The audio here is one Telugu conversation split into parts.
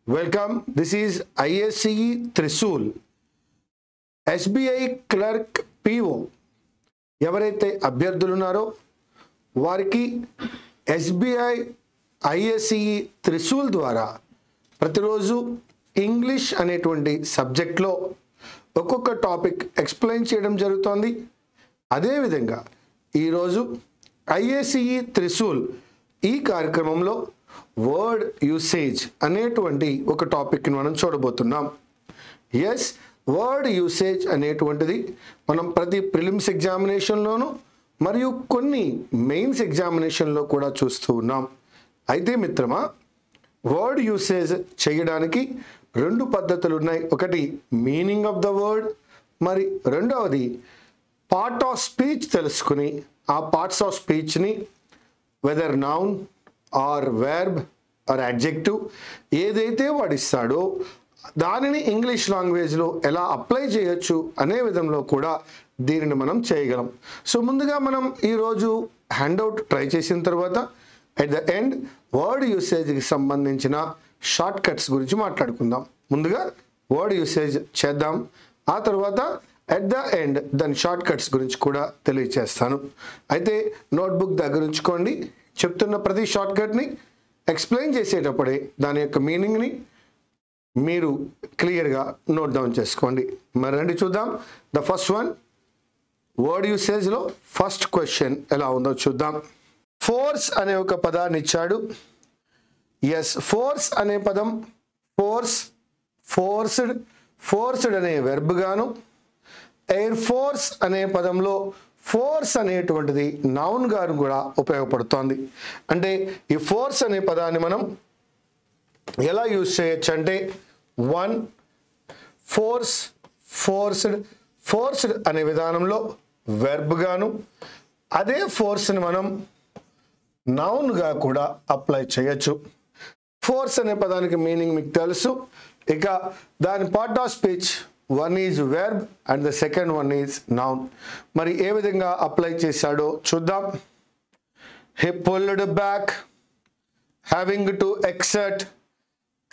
Welcome. This is ISCE Trisul. SBI clerk PO ఎవరైతే అభ్యర్థులు ఉన్నారో వారికి SBI ISCE త్రిశూల్ ద్వారా ప్రతిరోజు ఇంగ్లీష్ అనేటువంటి సబ్జెక్ట్లో ఒక్కొక్క టాపిక్ ఎక్స్ప్లెయిన్ చేయడం జరుగుతోంది. అదేవిధంగా ఈరోజు ISCE త్రిశూల్ ఈ కార్యక్రమంలో వర్డ్ యూసేజ్ అనేటువంటి ఒక టాపిక్ని మనం చూడబోతున్నాం. ఎస్, వర్డ్ యూసేజ్ అనేటువంటిది మనం ప్రతి ప్రిలిమ్స్ ఎగ్జామినేషన్లోనూ మరియు కొన్ని మెయిన్స్ ఎగ్జామినేషన్లో కూడా చూస్తూ ఉన్నాం. అయితే మిత్రమా, వర్డ్ యూసేజ్ చేయడానికి రెండు పద్ధతులు ఉన్నాయి. ఒకటి మీనింగ్ ఆఫ్ ద వర్డ్, మరి రెండవది పార్ట్ ఆఫ్ స్పీచ్ తెలుసుకుని ఆ పార్ట్స్ ఆఫ్ స్పీచ్ని whether noun or verb or adjective ఏదైతే వాడిస్తాడో దానిని ఇంగ్లీష్ లాంగ్వేజ్లో ఎలా అప్లై చేయొచ్చు అనే విధంలో కూడా దీనిని మనం చేయగలం. సో ముందుగా మనం ఈరోజు హ్యాండ్అవుట్ ట్రై చేసిన తర్వాత అట్ ద ఎండ్ వర్డ్ యూసేజ్కి సంబంధించిన షార్ట్ కట్స్ గురించి మాట్లాడుకుందాం. ముందుగా వర్డ్ యూసేజ్ చేద్దాం, ఆ తర్వాత అట్ ద ఎండ్ దాని షార్ట్ కట్స్ గురించి కూడా తెలియచేస్తాను. అయితే నోట్బుక్ దగ్గర ఉంచుకోండి. చెప్తున్న ప్రతి షార్ట్ కట్ని ఎక్స్ప్లెయిన్ చేసేటప్పుడే దాని యొక్క మీనింగ్ని మీరు క్లియర్గా నోట్ డౌన్ చేసుకోండి. మరి రండి చూద్దాం. ద ఫస్ట్ వన్, వర్డ్ యూసేజ్లో ఫస్ట్ క్వశ్చన్ ఎలా ఉందో చూద్దాం. ఫోర్స్ అనే ఒక పదాన్ని ఇచ్చాడు. ఎస్, ఫోర్స్ అనే పదం ఫోర్స్, ఫోర్స్డ్, ఫోర్స్డ్ అనే వెర్బ్ గాను, ఎయిర్ ఫోర్స్ అనే పదంలో ఫోర్స్ అనేటువంటిది నౌన్ గాను కూడా ఉపయోగపడుతోంది. అంటే ఈ ఫోర్స్ అనే పదాన్ని మనం ఎలా యూజ్ చేయొచ్చు అంటే వన్, ఫోర్స్, ఫోర్స్డ్, ఫోర్స్డ్ అనే విధానంలో వెర్బ్ గాను, అదే ఫోర్స్ని మనం నౌన్గా కూడా అప్లై చేయొచ్చు. ఫోర్స్ అనే పదానికి మీనింగ్ మీకు తెలుసు. ఇక దాని part of speech one is verb and the second one is noun. మరి ఏ విధంగా అప్లై చేశాడో చూద్దాం. He pulled back having to exert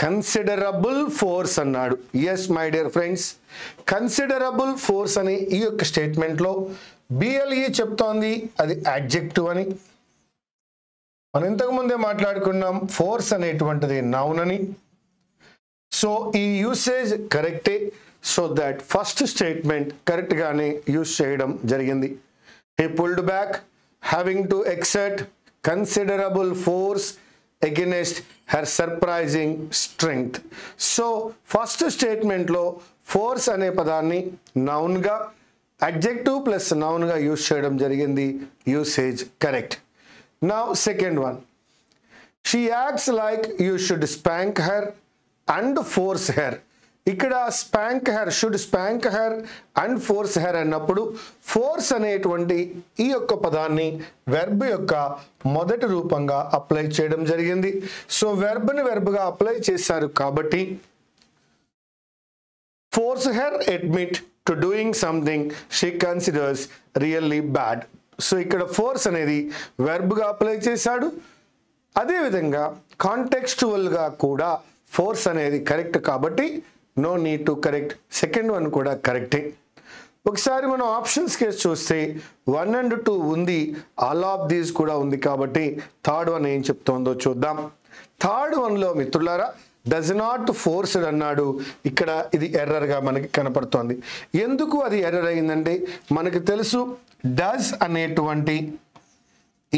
considerable force అన్నాడు. Yes my dear friends, considerable force అని ఈ యొక్క స్టేట్మెంట్లో BLE చెప్తోంది అది అడ్జెక్టివ్ అని. మనం ఇంతకుముందే మాట్లాడుకున్నాం ఫోర్స్ అనేటువంటిది నౌన్ అని. సో ఈ యూసేజ్ కరెక్టే. సో దట్ ఫస్ట్ స్టేట్మెంట్ కరెక్ట్గానే యూజ్ చేయడం జరిగింది. He pulled back having to exert considerable force against her surprising strength. So first స్టేట్మెంట్లో ఫోర్స్ అనే పదాన్ని నౌన్గా, అడ్జెక్టివ్ ప్లస్ నౌన్గా యూజ్ చేయడం జరిగింది. Usage correct. Now second one, she acts like you should spank her and force her. ఇక్కడ spank her, should spank her and force her అన్నప్పుడు ఫోర్స్ అనేటువంటి ఈ యొక్క పదాన్ని వెర్బ్ యొక్క మొదటి రూపంగా అప్లై చేయడం జరిగింది. సో వెర్బ్ని వెర్బ్గా అప్లై చేశారు కాబట్టి force her admit to doing something she considers really bad. So ఇక్కడ ఫోర్స్ అనేది వెర్బ్గా అప్లై చేశాడు. అదేవిధంగా కాంటెక్స్చువల్గా కూడా ఫోర్స్ అనేది కరెక్ట్ కాబట్టి no need to correct. Second one కూడా కరెక్టే. ఒకసారి మనం ఆప్షన్స్ కేసు చూస్తే 1 and 2 ఉంది, ఆల్ ఆఫ్ దీస్ కూడా ఉంది కాబట్టి థర్డ్ వన్ ఏం చెప్తోందో చూద్దాం. థర్డ్ వన్లో మిత్రులారా డస్ నాట్ ఫోర్స్డ్ అన్నాడు. ఇక్కడ ఇది ఎర్రర్గా మనకి కనపడుతోంది. ఎందుకు అది ఎర్రర్ అయిందంటే మనకు తెలుసు డస్ అనేటువంటి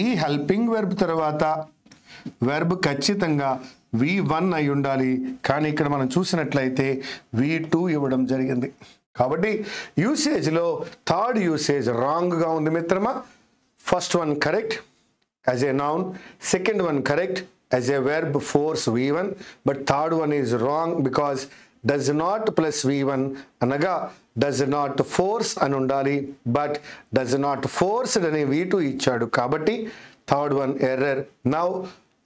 ఈ హెల్పింగ్ వెర్బ్ తర్వాత వెర్బ్ ఖచ్చితంగా V1 అయి ఉండాలి. కానీ ఇక్కడ మనం చూసినట్లయితే V2 ఇవ్వడం జరిగింది. కాబట్టి యూసేజ్లో థర్డ్ యూసేజ్ రాంగ్గా ఉంది మిత్రమా. First one correct as a noun, second one correct as a verb force V1, but third one is wrong because does not plus V1 అనగా డస్ నాట్ ఫోర్స్ అని ఉండాలి. బట్ డస్ నాట్ ఫోర్స్డ్ అని V2 ఇచ్చాడు కాబట్టి third one error. Now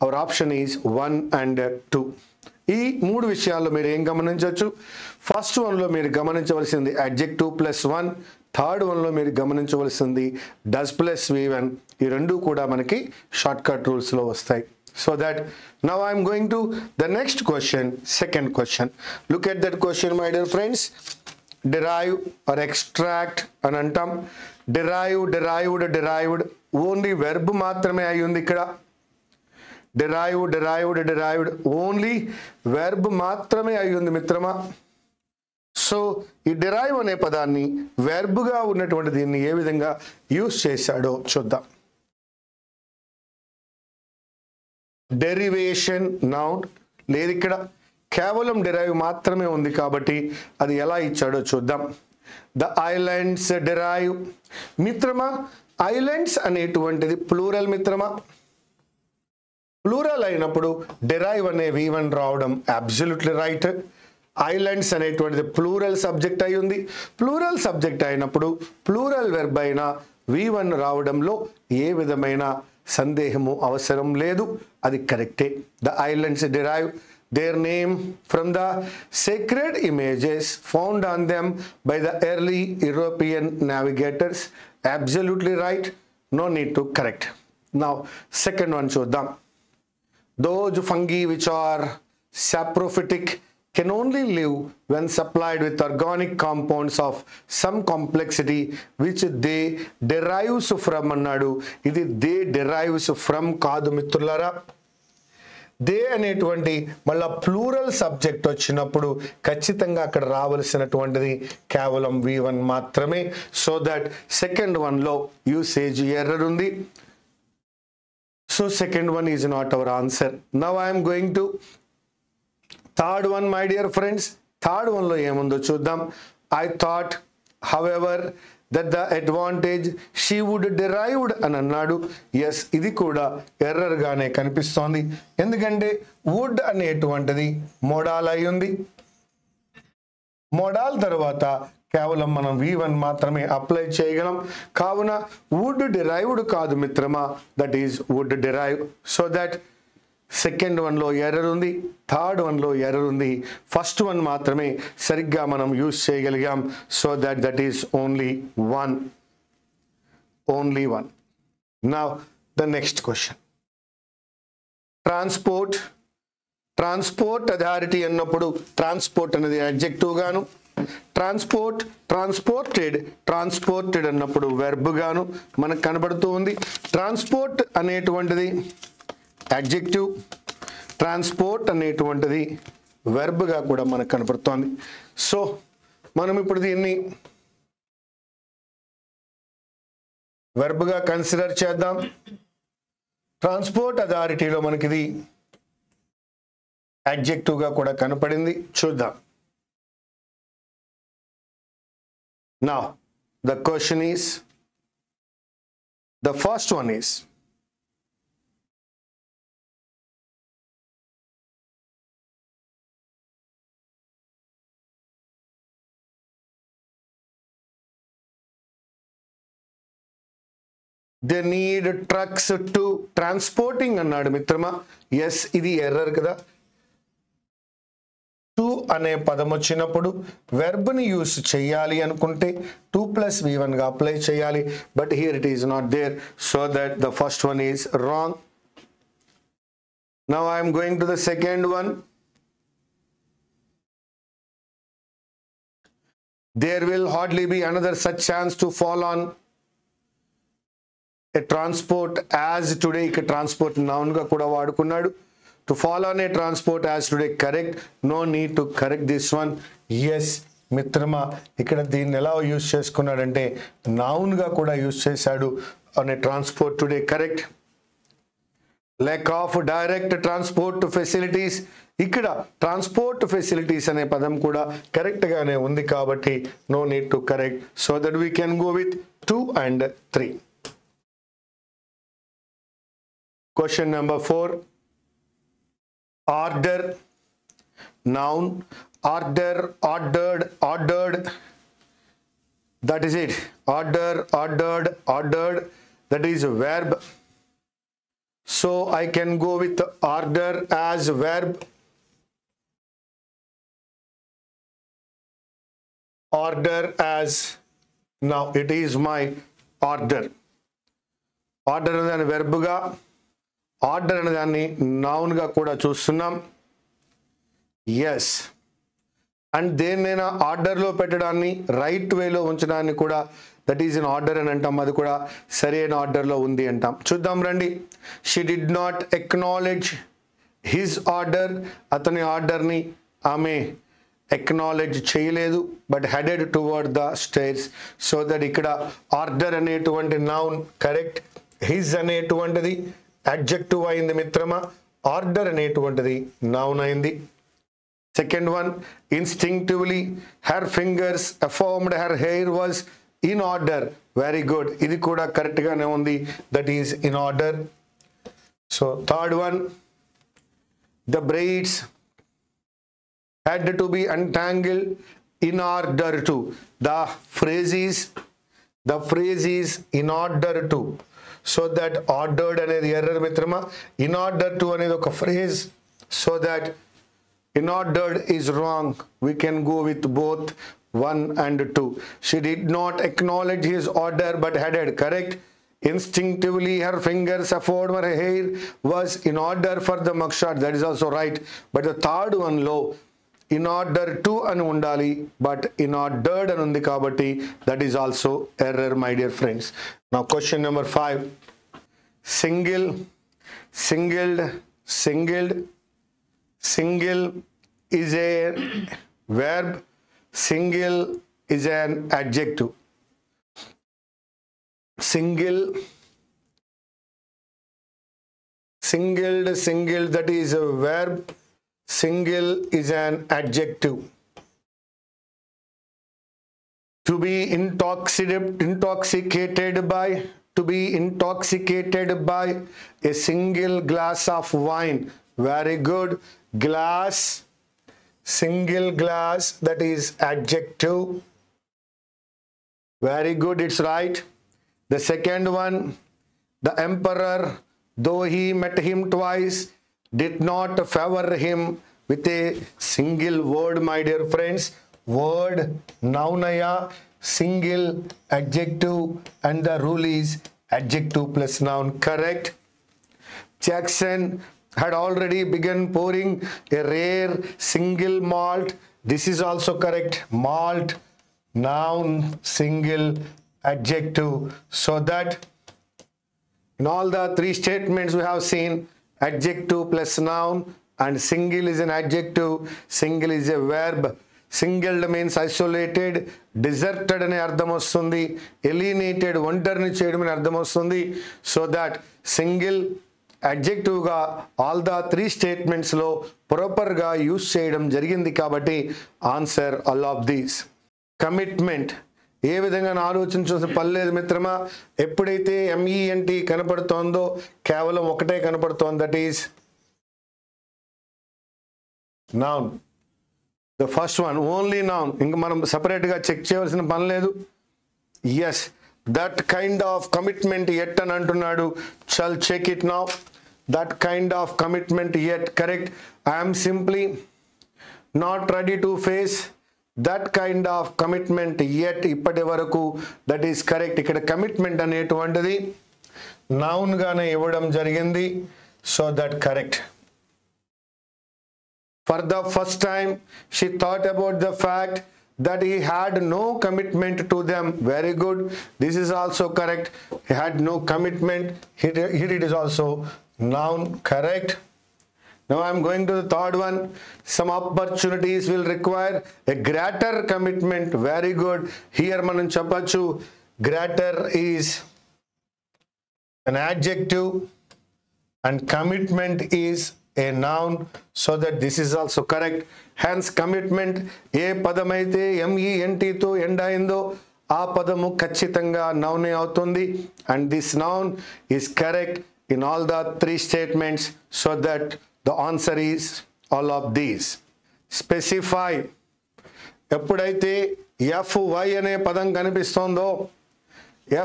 our option is 1 and 2. ఈ మూడు విషయాల్లో మీరు ఏం గమనించవచ్చు? ఫస్ట్ వన్లో మీరు గమనించవలసింది అడ్జెక్టివ్ ప్లస్ 1, థర్డ్ వన్లో మీరు గమనించవలసింది డస్ ప్లస్ V1. ఈ రెండు కూడా మనకి షార్ట్ కట్ రూల్స్లో వస్తాయి. So that now I am going to the next question, second question. Look at that question, my dear friends. Derive or extract అని అంటాం. derived ఓన్లీ వెర్బ్ మాత్రమే అయి ఉంది ఇక్కడ. derived ఓన్లీ వెర్బ్ మాత్రమే అయి ఉంది మిత్రమా. సో ఈ డిరైవ్ అనే పదాన్ని వెర్బ్గా ఉన్నటువంటి దీన్ని ఏ విధంగా యూజ్ చేశాడో చూద్దాం. డెరివేషన్ నౌన్ లేదు, ఇక్కడ కేవలం డిరైవ్ మాత్రమే ఉంది కాబట్టి అది ఎలా ఇచ్చాడో చూద్దాం. The islands derive. మిత్రమా, ఐలాండ్స్ అనేటువంటిది ప్లూరల్ మిత్రమా. ప్లూరల్ అయినప్పుడు డిరైవ్ అనే V1 రావడం అబ్సల్యూట్లీ రైట్. ఐలాండ్స్ అనేటువంటిది ప్లూరల్ సబ్జెక్ట్ అయి ఉంది. ప్లూరల్ సబ్జెక్ట్ అయినప్పుడు ప్లూరల్ వెర్బ్ అయిన V1 రావడంలో ఏ విధమైన సందేహము అవసరం లేదు, అది కరెక్టే. The islands derive their name from the sacred images found on them by the early European navigators. Absolutely right, no need to correct. Now second one చూద్దాం. Those fungi which are saprophytic can only live when supplied with organic compounds of some complexity which they derives from అన్నాడు. ఇది they derives from కాదు మిత్రులారా. దే అనేటువంటి మళ్ళా ప్లూరల్ సబ్జెక్ట్ వచ్చినప్పుడు ఖచ్చితంగా అక్కడ రావలసినటువంటిది కేవలం V1 మాత్రమే. సో దట్ సెకండ్ వన్లో యూసేజ్ ఎర్రర్ ఉంది. So second one is not our answer. Now I'm going to third one my dear friends. Third వన్లో ఏముందో చూద్దాం. I thought however that the advantage she would derived అని అన్నాడు. ఎస్, ఇది కూడా ఎర్రర్ గానే కనిపిస్తోంది. ఎందుకంటే వుడ్ అనేటువంటిది మోడాల్ అయి ఉంది. మోడాల్ తర్వాత కేవలం మనం V1 మాత్రమే అప్లై చేయగలం. కావున వుడ్ డిరైవ్డ్ కాదు మిత్రమా, that is would derive. So that second వన్లో ఎర్రర్ ఉంది, థర్డ్ వన్లో ఎర్రర్ ఉంది. ఫస్ట్ వన్ మాత్రమే సరిగ్గా మనం యూజ్ చేయగలిగాం. So that is only one. Now the next question. Transport authority అన్నప్పుడు ట్రాన్స్పోర్ట్ అనేది అడ్జెక్టివ్ గాను, ట్రాన్స్పోర్టెడ్ అన్నప్పుడు వెర్బ్ గాను మనకు కనబడుతూ ఉంది. ట్రాన్స్పోర్ట్ అనేటువంటిది అడ్జెక్టివ్, ట్రాన్స్పోర్ట్ అనేటువంటిది వెర్బ్గా కూడా మనకు కనపడుతోంది. సో మనం ఇప్పుడు దీన్ని వెర్బ్గా కన్సిడర్ చేద్దాం. ట్రాన్స్పోర్ట్ అథారిటీలో మనకి ఇది అడ్జెక్టివ్గా కూడా కనపడింది. చూద్దాం. Now the question is, the first one is they need trucks to transporting అన్నాడు మిత్రమా. ఎస్, ఇది ఎర్రర్ కదా. టు అనే పదం వచ్చినప్పుడు వెర్బ్ని యూస్ చేయాలి అనుకుంటే 2 + V1 గా అప్లై చేయాలి. But here it is not there. So that the first one is wrong. Now I'm going to the second one. There will hardly be another such chance to fall on a transport as today. ఇక ట్రాన్స్పోర్ట్ నౌన్ గా కూడా వాడుకున్నాడు. To follow on a transport as today correct. No need to correct this one. Yes మిత్రమా, ఇక్కడ దీన్ని ఎలా యూజ్ చేసుకున్నాడంటే నౌన్ గా కూడా యూజ్ చేశాడు. On a transport today correct. lack of direct transport facilities. ఇక్కడ ట్రాన్స్పోర్ట్ ఫెసిలిటీస్ అనే పదం కూడా కరెక్ట్ గానే ఉంది కాబట్టి no need to correct. So that we can go with 2 and 3. Question number 4. Order. Noun. Order, ordered. That is it. Ordered. That is a verb. So I can go with order as verb. Order as, now it is my order. Order is a verb ga. Order అనే దాన్ని నౌన్గా కూడా చూస్తున్నాం. ఎస్, అండ్ దేన్నైనా ఆర్డర్లో పెట్టడాన్ని రైట్ వేలో ఉంచడాన్ని కూడా దట్ ఈజ్ ఇన్ ఆర్డర్ అని అంటాం. అది కూడా సరైన ఆర్డర్లో ఉంది అంటాం. చూద్దాం రండి. She did not acknowledge his order. అతని ఆర్డర్ని ఆమె ఎక్నాలెడ్జ్ చేయలేదు, but headed toward the stairs. So that ఇక్కడ ఆర్డర్ అనేటువంటి నౌన్ కరెక్ట్, హిజ్ అనేటువంటిది అడ్జెక్టివ్ అయింది మిత్రమా, ఆర్డర్ అనేటువంటిది నౌన్ అయింది. Second one, instinctively her fingers affirmed her hair was in order. Very good, ఇది కూడా కరెక్ట్గానే ఉంది, that is in order. So third one, the braids had to be untangled in order to. The phrase is in order to. So that ordered అనేది error మిత్రమా. In order to అనేది ఒక phrase. So that in ordered is wrong. We can go with both 1 and 2. She did not acknowledge his order but headed. Correct. Instinctively her fingers afford her hair was in order for the mugshot. That is also right. But the third one low, in order to అని ఉండాలి, బట్ in ordered అని ఉంది కాబట్టి that is also error, my dear friends. Now question number 5, single, singled, singled, single is a verb, single is an adjective. Single, singled, singled, that is a verb, single is an adjective. To be intoxicated by, to be intoxicated by a single glass of wine. Very good. Glass, single glass, that is adjective. Very good, it's right. The second one, the emperor, though he met him twice, did not favor him with a single word, my dear friends. Word, nounaya, single, adjective, and the rule is adjective plus noun. Correct. Jackson had already begun pouring a rare single malt. This is also correct. Malt, noun, single, adjective. So that in all the 3 statements we have seen, adjective plus noun, and single is an adjective, single is a verb. Singled means isolated, deserted అనే అర్థం వస్తుంది, alienated ఒంటరిని చేయడం అనే అర్థం వస్తుంది. సో దట్ సింగిల్ అడ్జెక్టివ్గా ఆల్ ద 3 స్టేట్మెంట్స్లో ప్రాపర్గా యూజ్ చేయడం జరిగింది కాబట్టి answer all of these. Commitment ఏ విధంగా ఆలోచించాల్సిన పర్లేదు మిత్రమా. ఎప్పుడైతే MENT కనపడుతోందో కేవలం ఒకటే కనపడుతోంది, that is noun. The first one only noun, ఇంకా మనం సపరేట్గా చెక్ చేయవలసిన పని లేదు. Yes, that kind of commitment at అని అంటున్నాడు. Shall check it now. That kind of commitment at correct. I'm simply not ready to face that kind of commitment at. ఇప్పటి వరకు దట్ ఈస్ కరెక్ట్. ఇక్కడ కమిట్మెంట్ అనేటువంటిది నౌన్గానే ఇవ్వడం జరిగింది. So that correct. For the first time, she thought about the fact that he had no commitment to them. Very good. This is also correct. He had no commitment. Here it is also noun. Correct. Now I am going to the third one. Some opportunities will require a greater commitment. Very good. Here manam cheppachu greater is an adjective and commitment is a noun. So that this is also correct. Hence commitment ఏ పదమైతే MENT తో ఎండ్ అయిందో ఆ పదము ఖచ్చితంగా నౌనే అవుతుంది. And this noun is correct in all the 3 స్టేట్మెంట్స్. So that the answer is all of these. Specify, ఎప్పుడైతే FY అనే పదం కనిపిస్తోందో,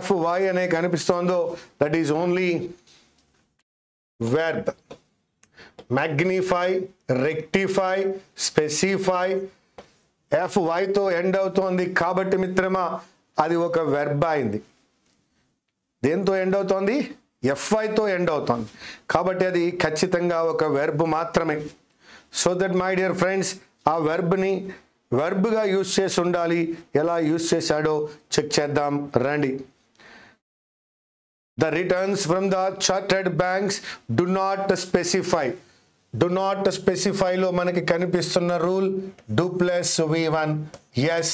FY అనే కనిపిస్తోందో that is only verb. Magnify, rectify, specify, FYతో ఎండ్ అవుతోంది కాబట్టి మిత్రమా అది ఒక వెర్బ్ అయింది. దేంతో ఎండ్ అవుతోంది? FYతో ఎండ్ అవుతుంది కాబట్టి అది ఖచ్చితంగా ఒక వెర్బ్ మాత్రమే. So that my dear friends ఆ వెర్బ్ని వెర్బ్గా యూజ్ చేసి ఉండాలి. ఎలా యూజ్ చేశాడో చెక్ చేద్దాం రండి. The returns from the chartered banks do not specify. Do not specify లో మనకి కనిపిస్తున్న rule do plus V1. Yes,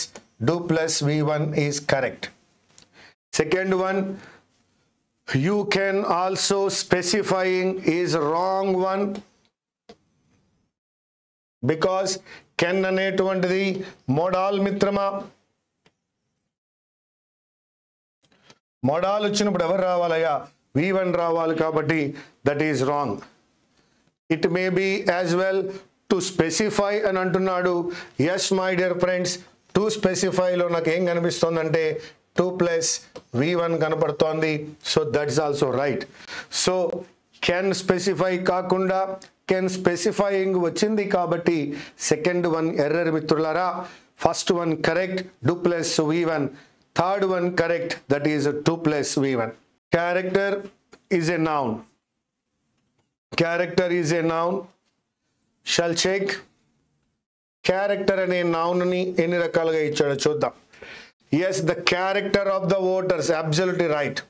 do plus V1 is correct. Second one, you can also specifying is wrong one because can అనేటువంటిది మోడాల్ మిత్రమా. మోడాల్ వచ్చినప్పుడు ఎవరు రావాలయ్యా? V1 రావాలి కాబట్టి that is wrong. It may be as well to specify అని అంటున్నాడు. Yes my dear friends, to స్పెసిఫైలో నాకు ఏం కనిపిస్తుందంటే 2 plus V1 కనపడుతోంది. So that's also right. So can specify కాకుండా కెన్ స్పెసిఫైయింగ్ వచ్చింది కాబట్టి సెకండ్ వన్ ఎర్రర్ మిత్రులారా. First one correct, do plus V1. Third one correct, that is 2 plus V1. Character is a noun. Character is a noun. Shall check. Character అనే noun ని ఎన్ని రకాలుగా ఇచ్చాడో చూద్దాం. Yes, the character of the voters, absolutely right.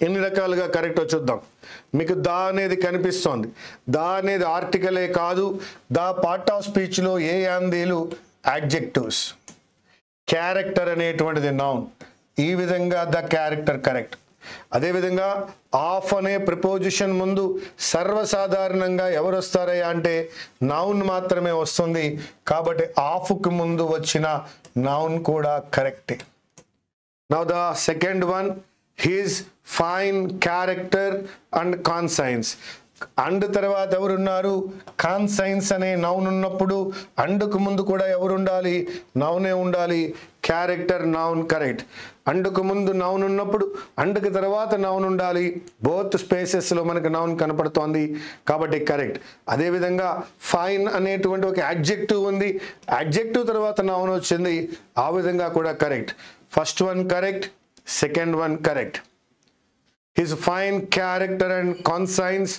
ఎన్ని రకాలుగా కరెక్టో చూద్దాం. మీకు దా అనేది కనిపిస్తోంది. దా అనేది ఆర్టికలే కాదు. దా పార్ట్ ఆఫ్ స్పీచ్లో ఏ అందేలు adjectives. క్యారెక్టర్ అనేటువంటిది నౌన్. ఈ విధంగా ద క్యారెక్టర్ కరెక్ట్. అదేవిధంగా ఆఫ్ అనే ప్రిపోజిషన్ ముందు సర్వసాధారణంగా ఎవరు వస్తారయ్యా అంటే నౌన్ మాత్రమే వస్తుంది కాబట్టి ఆఫ్కి ముందు వచ్చిన నౌన్ కూడా కరెక్టే. Now the second one, his fine character and conscience. And తర్వాత ఎవరున్నారు? కాన్సైన్స్ అనే నౌన్ ఉన్నప్పుడు అండుకు ముందు కూడా ఎవరు ఉండాలి? నౌనే ఉండాలి. Character noun correct. అండుకు ముందు నౌన్ ఉన్నప్పుడు అండుకు తర్వాత నౌన్ ఉండాలి. బోత్ స్పేసెస్లో మనకు నౌన్ కనపడుతోంది కాబట్టి కరెక్ట్. అదేవిధంగా ఫైన్ అనేటువంటి ఒక యాడ్జెక్టివ్ ఉంది. యాడ్జెక్టివ్ తర్వాత నౌన్ వచ్చింది. ఆ విధంగా కూడా correct. First one correct, second one correct. His fine character and conscience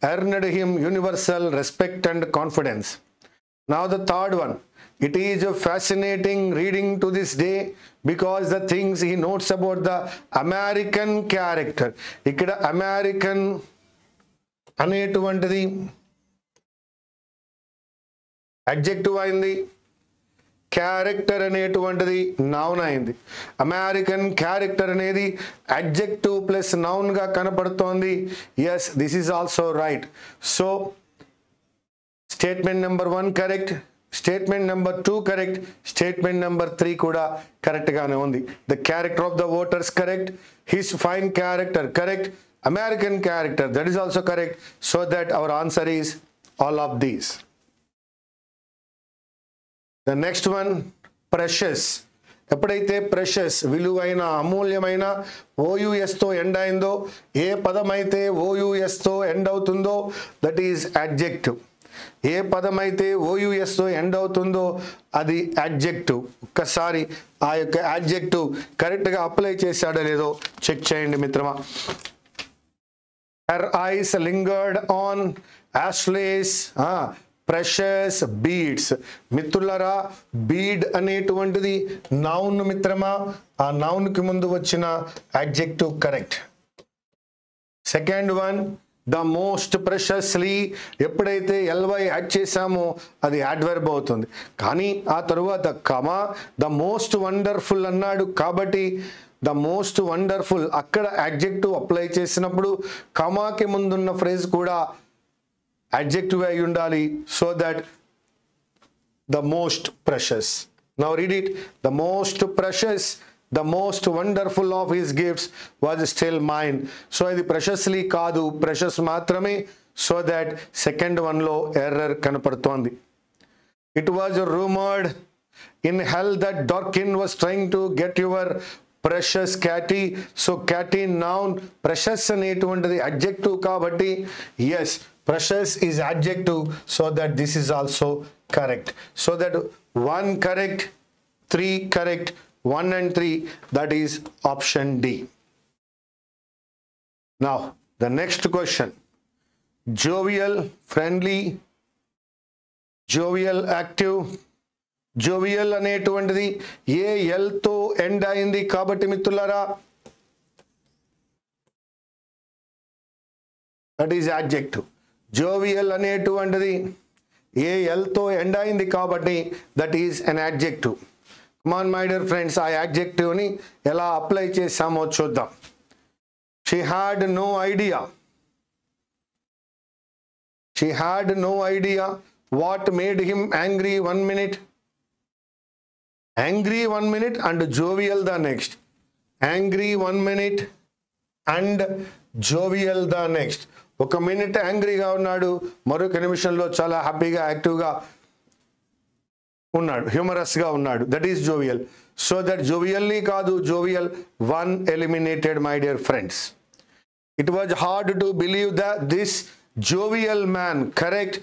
earned him universal respect and confidence. Now the third one, it is a fascinating reading to this day because the things he notes about the American character. ఇక్కడ అమెరికన్ అనేటువంటిది అడ్జెక్టివ్ అయింది. క్యారెక్టర్ అనేటువంటిది నౌన్ అయింది. అమెరికన్ క్యారెక్టర్ అనేది అడ్జెక్టివ్ ప్లస్ నౌన్గా కనపడుతోంది. Yes, this is also right. So statement number 1 correct, statement number 2 correct, statement number 3 కూడా కరెక్ట్గానే ఉంది. The character of the voters correct, his fine character correct, American character that is also correct. So that our answer is all of these. The next one, precious. ఎప్పుడైతే ప్రెషస్ విలువైన అమూల్యమైన ఓయుఎస్తో ఎండ్ అయిందో, ఏ పదం అయితే ఓయుఎస్తో ఎండ్ అవుతుందో దట్ ఈజ్ అడ్జెక్టివ్. ఏ పదం అయితే ఓయుఎస్తో ఎండ్ అవుతుందో అది అడ్జెక్టివ్. ఒక్కసారి ఆ యొక్క అడ్జెక్టివ్ కరెక్ట్గా అప్లై చేశాడో లేదో చెక్ చేయండి మిత్రమా. Her eyes lingered on Ashley's precious beads. మిత్రులారా, బీడ్ అనేటువంటిది నౌన్ మిత్రమా. ఆ నౌన్కి ముందు వచ్చిన adjective correct. Second one, the most preciously. ఎప్పుడైతే ఎల్వై యాడ్ చేసామో అది యాడ్వర్బ్ అవుతుంది. కానీ ఆ తరువాత కమా ద మోస్ట్ వండర్ఫుల్ అన్నాడు కాబట్టి ద మోస్ట్ వండర్ఫుల్ అక్కడ అడ్జెక్టివ్ అప్లై చేసినప్పుడు కమాకి ముందున్న ఫ్రేజ్ కూడా adjective అయి ఉండాలి. So that the most precious. Now read it. The most precious, the most wonderful of his gifts was still mine. So ఇది ప్రెషస్లీ కాదు, ప్రెషస్ మాత్రమే. సో దట్ సెకండ్ వన్లో ఎర్రర్ కనపడుతోంది. It was rumoured in hell that Darkin was trying to get your precious Katie. So Katie noun, precious అనేటువంటిది అడ్జెక్టివ్ కాబట్టి yes, precious is adjective. So that this is also correct. So that 1 correct, 3 correct, 1 and 3, that is option D. Now The next question, jovial, friendly, jovial, active. Jovial అనేటువంటిది AL తో ఎండ్ అయింది కాబట్టి మిత్రులారా దట్ ఈజ్ యాడ్జెక్టివ్. జోవియల్ అనేటువంటిది AL తో ఎండ్ అయింది కాబట్టి that is an adjective. Come on my dear friends, ఆ యాడ్జెక్టివ్ని ఎలా అప్లై చేసామో చూద్దాం. She had no idea. She had no idea what made him angry 1 minute. Angry 1 minute and jovial the next. Angry 1 minute and jovial the next. ఒక మినిట్ యాంగ్రీగా ఉన్నాడు, మరొక నిమిషంలో చాలా హ్యాపీగా యాక్టివ్గా ఉన్నాడు, హ్యూమరస్గా ఉన్నాడు. That is jovial. So that jovially కాదు, jovial. 1 eliminated, my dear friends. It was hard to believe that this jovial man, correct.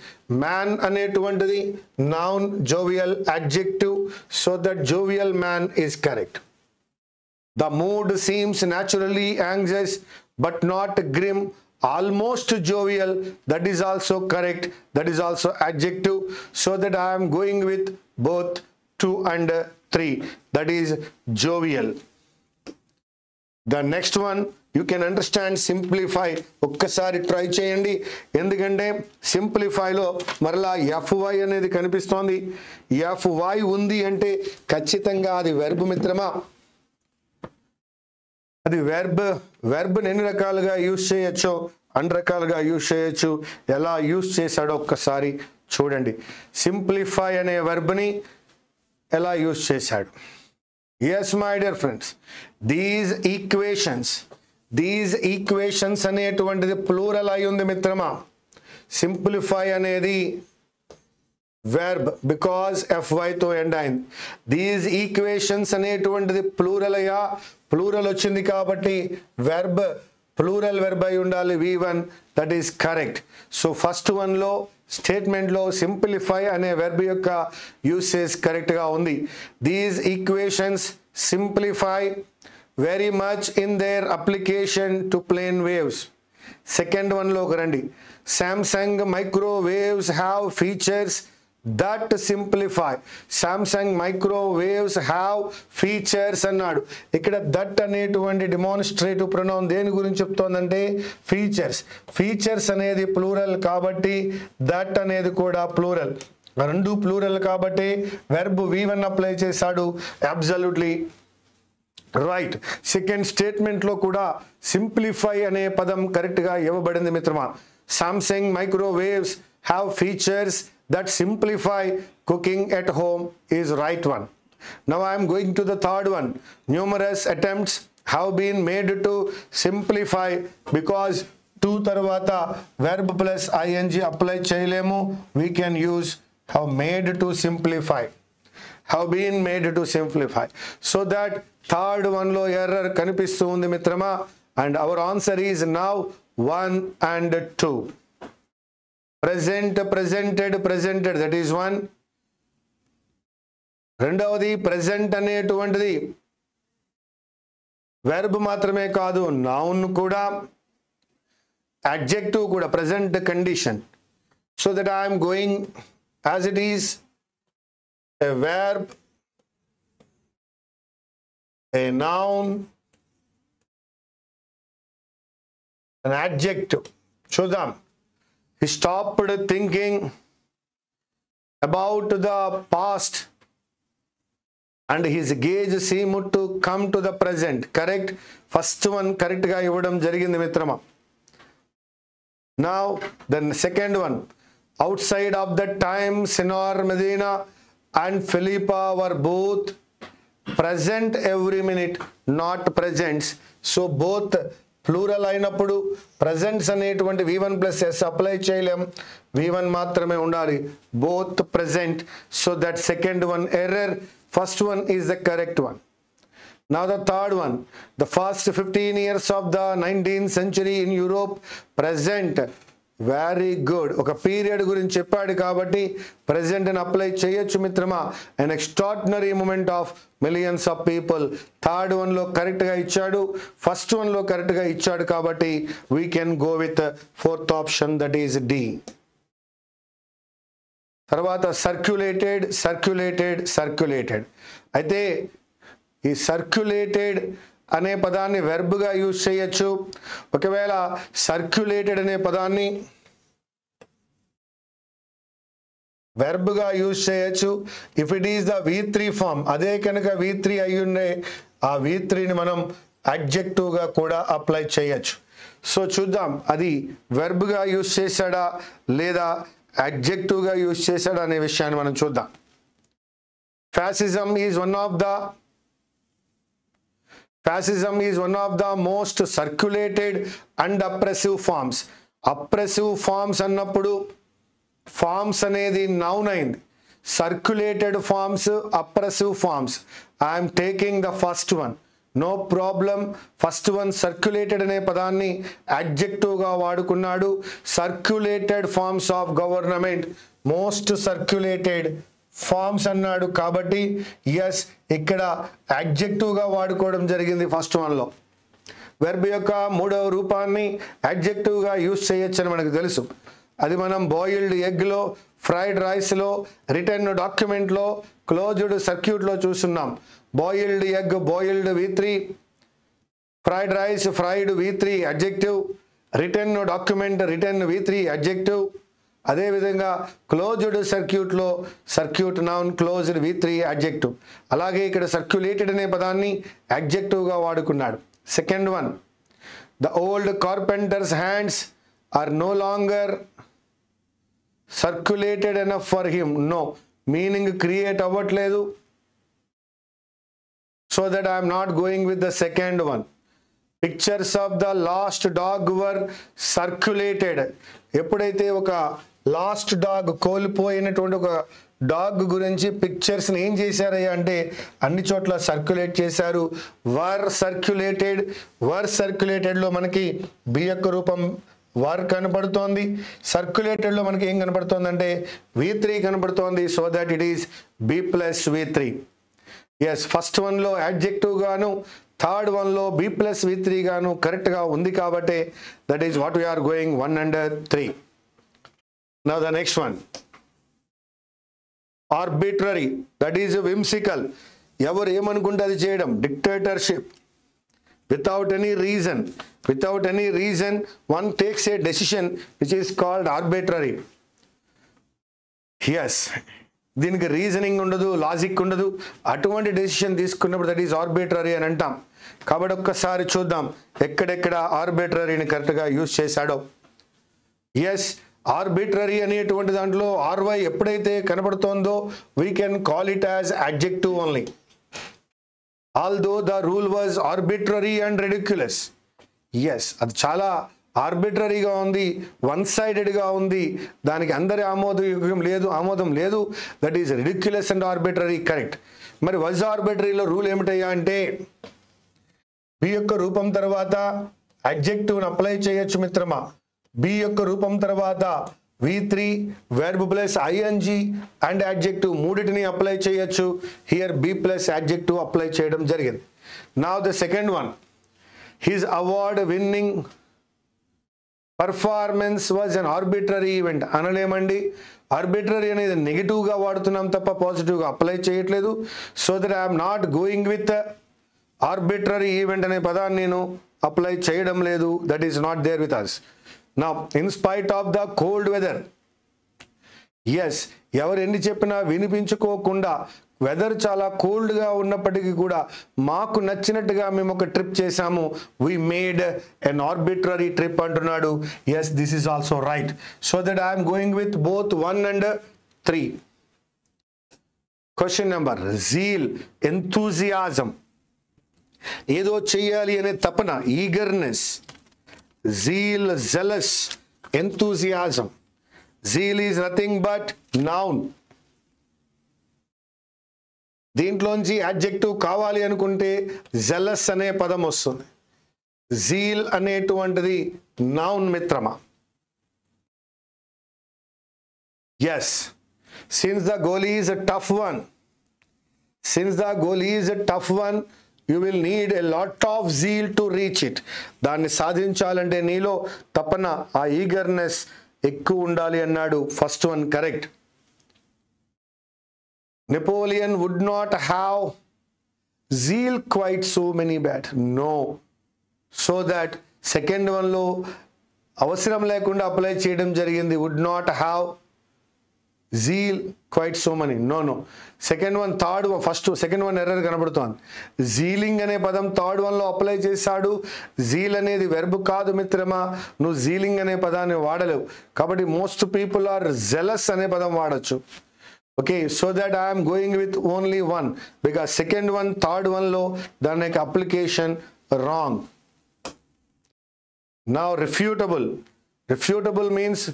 Man అనేటువంటిది noun, jovial adjective, so that jovial man is correct. The mood seems naturally anxious but not grim, almost jovial. That is also correct. That is also adjective, so that I am going with both 2 and 3. That is jovial. The next one, you can understand, simplify. ఒక్కసారి ట్రై చేయండి, ఎందుకంటే సింప్లిఫైలో మరలా FY అనేది కనిపిస్తోంది. FY ఉంది అంటే ఖచ్చితంగా అది వెర్బ్ మిత్రమా. అది వెర్బ్ని ఎన్ని రకాలుగా యూజ్ చేయొచ్చో అన్ని రకాలుగా యూజ్ చేయొచ్చు. ఎలా యూజ్ చేశాడో ఒక్కసారి చూడండి. సింప్లిఫై అనే వెర్బ్ని ఎలా యూజ్ చేశాడు. Yes, my dear friends, these equations అనేటువంటిది ప్లూరల్ అయి ఉంది మిత్రమా. సింప్లిఫై అనేది వెర్బ్ బికాజ్ FY తో ఎండ్ అయింది. దీస్ ఈక్వేషన్స్ అనేటువంటిది ప్లూరల్ అయ్యా, ప్లూరల్ వచ్చింది కాబట్టి వెర్బ్ ప్లూరల్ వెర్బ్ అయి ఉండాలి. V1, that is correct. So first వన్లో స్టేట్మెంట్లో సింప్లిఫై అనే వెర్బ్ యొక్క యూసేజ్ కరెక్ట్గా ఉంది. These equations simplify very much in their application to plane waves. Second వన్లోకి రండి. Samsung microwaves have features that simplify. Samsung microwaves have features అన్నాడు. ఇక్కడ దట్ అనేటువంటి డిమాన్స్ట్రేటివ్ ప్రొనౌన్ దేని గురించి చెప్తోందంటే ఫీచర్స్. ఫీచర్స్ అనేది ప్లూరల్ కాబట్టి దట్ అనేది కూడా ప్లూరల్. రెండు ప్లూరల్ కాబట్టి వెర్బ్ V1 అప్లై చేశాడు. Absolutely right. సెకండ్ స్టేట్మెంట్లో కూడా సింప్లిఫై అనే పదం కరెక్ట్గా ఇవ్వబడింది మిత్రమా. Samsung microwaves have features that simplify cooking at home is right one. Now I am going to the third one. Numerous attempts have been made to simplify because to tarvata verb plus ing apply cheyalemu. We can use have made to simplify. Have been made to simplify. So that third one lo error kanipistu undi mitrama, and our answer is now 1 and 2. Present, presented, presented, that is 1. రెండవది ప్రెజెంట్ అనేటువంటిది వెర్బ్ మాత్రమే కాదు, నౌన్ కూడా, అడ్జెక్టివ్ కూడా, present condition. So that I am going as it is a verb, a noun, an adjective. చూద్దాం. He stopped thinking about the past and his gaze seemed to come to the present. Correct. First one correct ga ivadam jarigindi mitrama. Now the second one. Outside of the time, Sinor, Medina and Philippa were both present every minute, not presents. So both plural అయినప్పుడు ప్రజెంట్స్ అనేటువంటి V1 ప్లస్ S అప్లై చేయలేం. V1 మాత్రమే ఉండాలి. Both present. So that second one error. First one is the correct one. Now the third one. The first 15 years of the 19th century in Europe present very good. ఒక పీరియడ్ గురించి చెప్పాడు కాబట్టి ప్రెసెంట్ అని అప్లై చేయొచ్చు మిత్రమా. an extraordinary movement of millions of people. Third వన్లో కరెక్ట్గా ఇచ్చాడు, ఫస్ట్ వన్లో కరెక్ట్గా ఇచ్చాడు కాబట్టి we can go with fourth option, that is D. తర్వాత సర్క్యులేటెడ్ సర్క్యులేటెడ్ సర్క్యులేటెడ్. అయితే ఈ సర్క్యులేటెడ్ అనే పదాన్ని వెర్బ్గా యూజ్ చేయొచ్చు. ఒకవేళ సర్క్యులేటెడ్ అనే పదాన్ని వెర్బ్గా యూజ్ చేయొచ్చు if it is the V3 form. అదే కనుక V3 అయి ఉండే ఆ V3ని మనం అడ్జెక్టివ్గా కూడా అప్లై చేయొచ్చు. సో చూద్దాం అది వెర్బ్గా యూజ్ చేశాడా లేదా అడ్జెక్టివ్గా యూజ్ చేశాడా అనే విషయాన్ని మనం చూద్దాం. Fascism is one of the most circulated and oppressive forms. Oppressive forms అన్నప్పుడు ఫార్మ్స్ అనేది నౌన్ అయింది. Circulated forms, oppressive forms. I'm taking the first one, no problem. First one circulated అనే పదాన్ని అడ్జెక్టివ్గా వాడుకున్నాడు. Circulated forms of government, most circulated forms అన్నాడు కాబట్టి ఎస్ ఇక్కడ అడ్జెక్టివ్గా వాడుకోవడం జరిగింది ఫస్ట్ వన్లో. వెర్బ్ యొక్క మూడవ రూపాన్ని అడ్జెక్టివ్గా యూజ్ చేయొచ్చని మనకు తెలుసు. అది మనం బాయిల్డ్ ఎగ్లో, ఫ్రైడ్ రైస్లో, రిటర్న్ డాక్యుమెంట్లో, క్లోజ్డ్ సర్క్యూట్లో చూస్తున్నాం. Boiled egg boiled V3, fried rice fried V3 adjective, return document return V3 adjective. అదేవిధంగా క్లోజ్డ్ సర్క్యూట్లో circuit noun, closed V3 adjective. అలాగే ఇక్కడ సర్క్యులేటెడ్ అనే పదాన్ని అడ్జెక్టివ్గా వాడుకున్నాడు. Second one, the old carpenter's hands are no longer circulated enough for him. No, meaning create అవ్వట్లేదు. So that I'm not going with the second one. Pictures of the last dog were circulated. ఎప్పుడైతే ఒక లాస్ట్ డాగ్, కోల్పోయినటువంటి ఒక డాగ్ గురించి పిక్చర్స్ని ఏం చేశారయ్యా అంటే అన్ని చోట్ల సర్క్యులేట్ చేశారు. వర్ సర్క్యులేటెడ్. వర్ సర్క్యులేటెడ్లో మనకి బి యొక్క రూపం వర్ కనపడుతోంది. సర్క్యులేటెడ్లో మనకి ఏం కనపడుతోంది అంటే V3 కనపడుతోంది. So that it is B plus V3. Yes, first వన్లో అడ్జెక్టివ్ గాను, థర్డ్ వన్లో B ప్లస్ V3 గాను కరెక్ట్గా ఉంది కాబట్టి that is what we are going 1 and 3. Now the next one, arbitrary, that is whimsical. ఎవరు ఏమనుకుంటే అది చేయడం. Dictatorship, without any reason one takes a decision which is called arbitrary. Yes, దీనికి రీజనింగ్ ఉండదు, లాజిక్ ఉండదు. అటువంటి డెసిషన్ తీసుకున్నప్పుడు దట్ ఈస్ ఆర్బిట్రరీ అని అంటాం. కాబట్టి ఒక్కసారి చూద్దాం ఎక్కడెక్కడ ఆర్బిట్రరీని కరెక్ట్గా యూజ్ చేశాడో. ఎస్, ఆర్బిట్రరీ అనేటువంటి దాంట్లో RY ఎప్పుడైతే కనపడుతోందో we can call it as adjective only. Although the rule was arbitrary and ridiculous. Yes, అది చాలా ఆర్బిట్రరీగా ఉంది, వన్ సైడెడ్గా ఉంది, దానికి అందరి ఆమోదం లేదు. That is ridiculous and arbitrary correct. మరి వాజ్ ఆర్బిట్రరీలో రూల్ ఏమిటయ్యా అంటే బి యొక్క రూపం తర్వాత అడ్జెక్టివ్ని అప్లై చేయొచ్చు మిత్రమా. బి యొక్క రూపం తర్వాత V3 verb plus ING and adjective మూడిటిని అప్లై చేయొచ్చు. Here B plus adjective apply చేయడం జరిగింది. Now the second one, his award winning performance was an arbitrary event అనలేమండి. ఆర్బిట్రరీ అనేది నెగిటివ్గా వాడుతున్నాం తప్ప పాజిటివ్గా అప్లై చేయట్లేదు. So that I'm not going with arbitrary event అనే పదాన్ని నేను అప్లై చేయడం లేదు. That is not there with us. Now, in spite of the cold weather, yes, ఎవరు ఎన్ని చెప్పినా వినిపించుకోకుండా వెదర్ చాలా కోల్డ్గా ఉన్నప్పటికీ కూడా మాకు నచ్చినట్టుగా మేము ఒక ట్రిప్ చేశాము. We made an arbitrary trip అంటున్నాడు. Yes, this is also right. So that I'm going with both 1 and 3. Question number, zeal, enthusiasm, ఏదో చెయ్యాలి అనే తపన, eagerness. Zeal, zealous, enthusiasm. Zeal is nothing but noun. దీంట్లోంచి అడ్జెక్టివ్ కావాలి అనుకుంటే zealous అనే పదం వస్తుంది. zeal అనేటువంటిది నౌన్ మిత్రమా. Yes, since the goal is a tough one, you will need a lot of zeal to reach it. దాన్ని సాధించాలంటే నీలో తపన, ఆ ఈగర్నెస్ ఎక్కువ ఉండాలి అన్నాడు. First one correct. Napoleon would not have zeal quite so many bad. No. So that second one లో అవసరం లేకుండా అప్లై చేయడం జరిగింది. Would not have zeal quite so many. No. Second one, third one, second one error కనబడుతోంది. జీలింగ్ అనే పదం థర్డ్ వన్ లో అప్లై చేశాడు. జీల్ అనేది వెర్బ్ కాదు మిత్రమా, నువ్వు జీలింగ్ అనే పదాన్ని వాడలేవు. కాబట్టి మోస్ట్ పీపుల్ ఆర్ జెలస్ అనే పదం వాడచ్చు. Okay, so that I'm going with only one, because second one third one లో దాని యొక్క application wrong. Now refutable means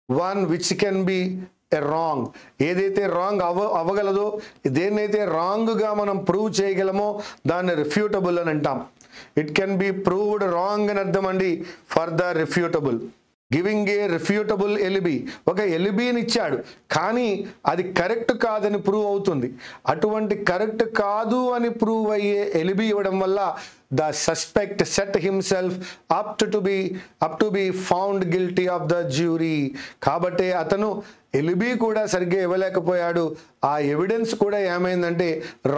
one which can be a wrong. ఏదైతే రాంగ్ అవ్వగలదో, దేన్నైతే రాంగ్గా మనం ప్రూవ్ చేయగలమో దాన్ని రిఫ్యూటబుల్ అని అంటాం. It can be proved wrong అని అర్థం అండి for the refutable. Giving a refutable alibi, ఒక ఎలిబిని ఇచ్చాడు కానీ అది కరెక్ట్ కాదని ప్రూవ్ అవుతుంది. అటువంటి కరెక్ట్ కాదు అని ప్రూవ్ అయ్యే ఎలిబి ఇవ్వడం వల్ల the suspect set himself up to be found guilty of the jury. కాబట్టి అతను ఎలిబి కూడా సరిగ్గా ఇవ్వలేకపోయాడు. ఆ ఎవిడెన్స్ కూడా ఏమైందంటే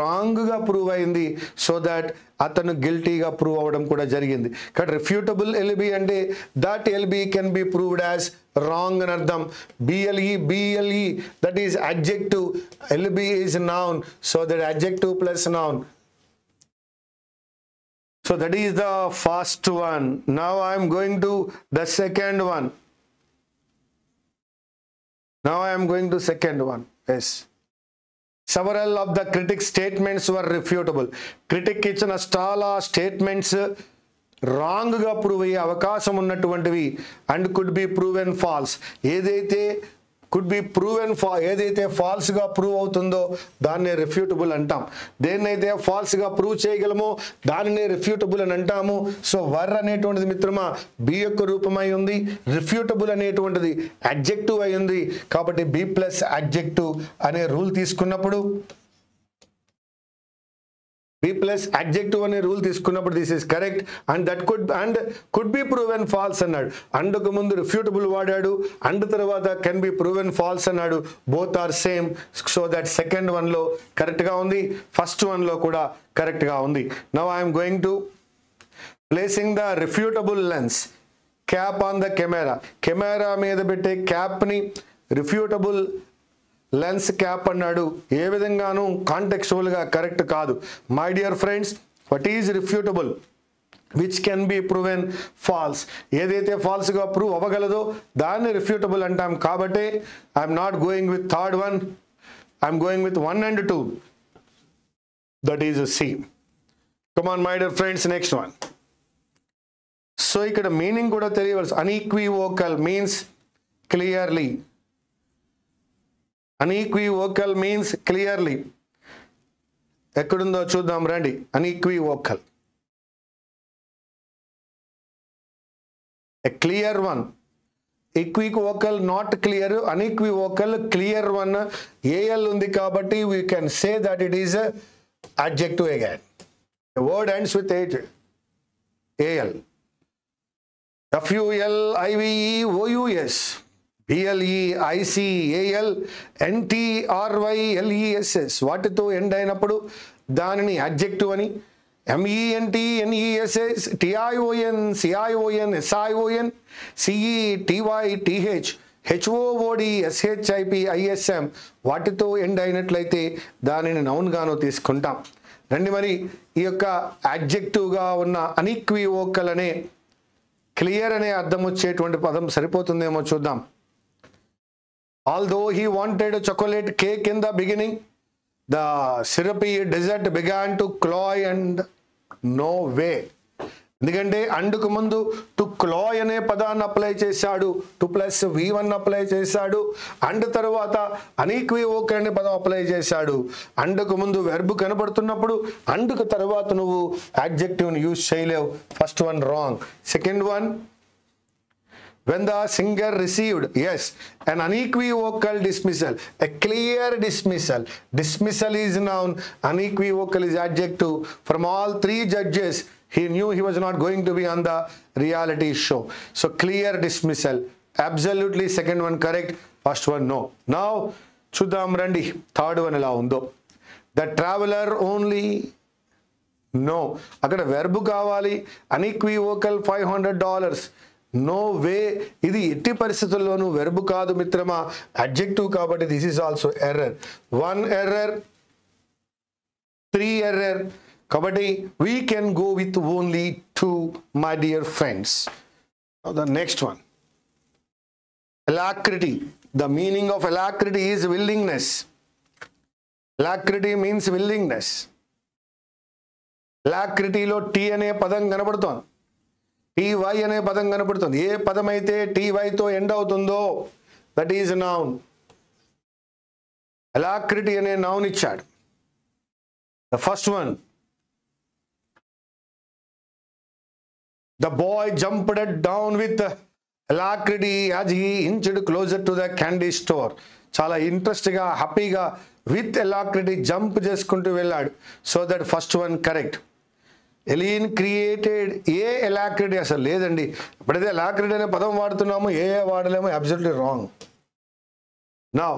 రాంగ్గా ప్రూవ్ అయింది. సో దట్ అతను గిల్టీగా ప్రూవ్ అవ్వడం కూడా జరిగింది. కాబట్టి రిఫ్యూటబుల్ ఎలిబి అంటే that alibi can be proved as wrong అని అర్థం. BLE that is adjective, alibi is noun, so that adjective plus noun. So that is the first one. Now I am going to the second one. Yes. Several of the critic statements were refutable. Critic ఇచ్చిన చాలా స్టేట్మెంట్స్ రాంగ్ గా ప్రూవ్ అయ్యే అవకాశం ఉన్నటువంటివి and could be proven false. ఏదైతే ఫాల్స్ గా ప్రూవ్ అవుతుందో దాన్నే రిఫ్యూటబుల్ అంటాం. దేన్నైతే ఫాల్స్ గా ప్రూవ్ చేయగలమో దానినే రిఫ్యూటబుల్ అని అంటాము. సో వర్ అనేటువంటిది మిత్రమా బి యొక్క రూపమై ఉంది, రిఫ్యూటబుల్ అనేటువంటిది అడ్జెక్టివ్ అయి ఉంది. కాబట్టి బి ప్లస్ అడ్జెక్టివ్ అనే రూల్ తీసుకున్నప్పుడు this is correct and that could be proven false అన్నాడు. అండ్కు ముందు రిఫ్యూటబుల్ వాడాడు, అండ్ తర్వాత కెన్ బి ప్రూవెన్ ఫాల్స్ అన్నాడు. Both are same. So that second one లో కరెక్ట్ గా ఉంది, ఫస్ట్ వన్ లో కూడా కరెక్ట్ గా ఉంది. Now I'm going to placing the refutable lens cap on the camera మీద పెట్టే క్యాప్ ని రిఫ్యూటబుల్ లెన్స్ క్యాప్ అన్నాడు. ఏ విధంగానూ కాంటెక్చువల్ గా కరెక్ట్ కాదు. My dear friends, what is refutable which can be proven false. ఏదైతే ఫాల్స్ గా ప్రూవ్ అవ్వగలదో దాన్ని రిఫ్యూటబుల్ అంటాం. కాబట్టి I'm not going with third one, I'm going with 1 and 2. That is C. Come on my dear friends, next one. సో ఇక్కడ మీనింగ్ కూడా తెలియవలసి. Unequivocal means clearly. Unequivocal means clearly. ఎక్కడుందో చూద్దాం రండి. Unequivocal, a clear one. Equivocal not clear, unequivocal clear one. AL undi kabatti we can say that it is a adjective again. The word ends with AL. FULIVEOUS BLEICALNTRYLESS వాటితో ఎండ్ అయినప్పుడు దానిని అడ్జెక్టివ్ అని, MENTNESS TION CION SION CETYTH HOOD SHIP ISM వాటితో ఎండ్ అయినట్లయితే దానిని నౌన్ గాను తీసుకుంటాం. రండి మరి ఈ యొక్క అడ్జెక్టివ్గా ఉన్న అన్ఈక్వివోకల్ అనే క్లియర్ అనే అర్థం వచ్చేటువంటి పదం సరిపోతుందేమో చూద్దాం. Although he wanted a chocolate cake in the beginning, the syrupy dessert began to cloy and no way. ఎందుకంటే అండుకు ముందు టు క్లాయ్ అనే పదాన్ని అప్లై చేశాడు, టు ప్లస్ V1 అప్లై చేశాడు, అండ్ తర్వాత అన్ఈక్వివోకల్ అనే పదం అప్లై చేశాడు. అండుకు ముందు వెర్బ్ కనబడుతున్నప్పుడు అండుకు తర్వాత నువ్వు యాడ్జెక్టివ్ని యూజ్ చేయలేవు. First one wrong. Second one when the singer received, yes, an unequivocal dismissal, a clear dismissal. Dismissal is noun, unequivocal is adjective. From all three judges, he knew he was not going to be on the reality show. So clear dismissal. Absolutely second one correct, first one no. Now చూద్దాం రండి థర్డ్ వన్ ఎలా ఉందో. The traveler only, no, అక్కడ వెర్బ్ కావాలి, unequivocal $500. నో వే, ఇది ఎట్టి పరిస్థితుల్లోనూ వెర్బ్ కాదు మిత్రమా, అడ్జెక్టివ్ కాబట్టి this is also error. 1 error, 3 error, కాబట్టి we can go with only 2 my dear friends. The next one, alacrity. The meaning of alacrity is willingness. Alacrity means willingness. Alacrity లో టీ అనే పదం కనబడుతోంది, ty అనే పదం కనబడుతుంది. ఏ పదం అయితే ty తో ఎండ్ అవుతుందో దట్ ఈజ్ నౌన్. అలాక్రిటీ అనే నౌన్ ఇచ్చాడు. The first one, the boy jumped down with alacrity as he inched closer to the candy store. చాలా ఇంట్రెస్ట్గా హ్యాపీగా విత్ అలాక్రిటీ జంప్ చేసుకుంటూ వెళ్ళాడు. So that first one correct. Eileen created, ఏ అలాక్రిటీ అసలు లేదండి. ఎప్పుడైతే అలాక్రిటీ అనే పదం వాడుతున్నామో ఏ వాడలేమో, absolutely wrong. Now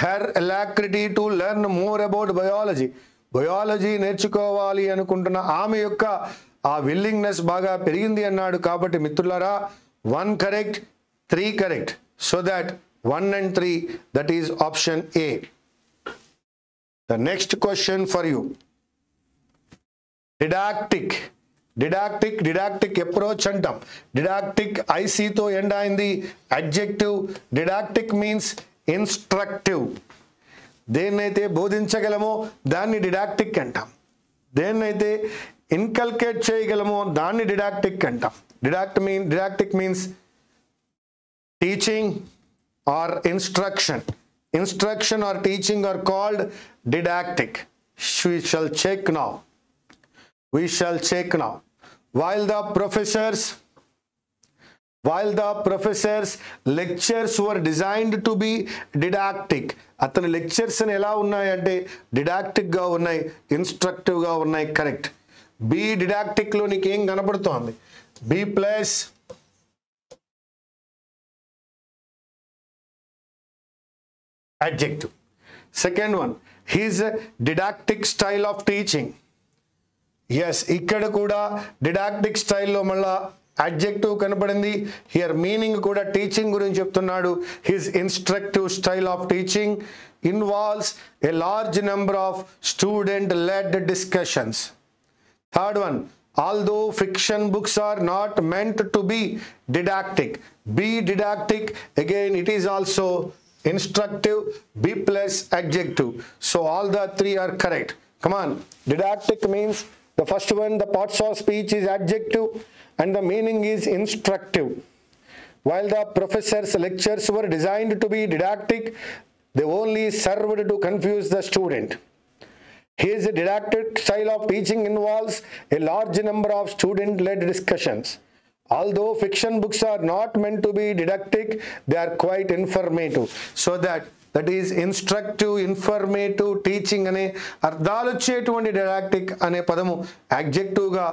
her alacrity to learn more about biology. Biology నేర్చుకోవాలి అనుకుంటున్న ఆమె యొక్క ఆ విల్లింగ్నెస్ బాగా పెరిగింది అన్నాడు. కాబట్టి మిత్రులారా 1 correct, 3 correct. So that 1 and 3, that is option A. The next question for you. Didactic. Didactic approach antam. Didactic IC తో end అయింది, adjective. Didactic means instructive. దేన్నైతే బోధించగలమో దాన్ని డిడాక్టిక్ అంటాం. దేన్నైతే ఇన్కల్కేట్ చేయగలమో దాన్ని డిడాక్టిక్ అంటాం. Didactic means teaching or instruction. Instruction or teaching are called didactic. We shall check now. While the professors lectures were designed to be didactic. అతని లెక్చర్స్ ఎలా ఉన్నాయంటే డిడాక్టిక్ గా ఉన్నాయి, ఇన్స్ట్రక్టివ్ గా ఉన్నాయి. కరెక్ట్. బి డిడాక్టిక్ లో నీకేం కనబడుతోంది? B plus adjective. Second one, his didactic style of teaching. Yes, ikkada kuda didactic style lo malla adjective కనబడింది. హియర్ మీనింగ్ కూడా టీచింగ్ గురించి చెప్తున్నాడు. His instructive style of teaching involves a large number of student lead discussions. Third one, although fiction books are not meant to be didactic, be didactic, again it is also instructive. B plus adjective. So all the 3 are correct. Come on. Didactic means the first one, the parts of speech is adjective and the meaning is instructive. While the professor's lectures were designed to be didactic, they only served to confuse the student. His didactic style of teaching involves a large number of student-led discussions. Although fiction books are not meant to be didactic, they are quite informative. So that is instructive, informative, teaching ane ardhalu chetuvanti didactic ane padamu adjective ga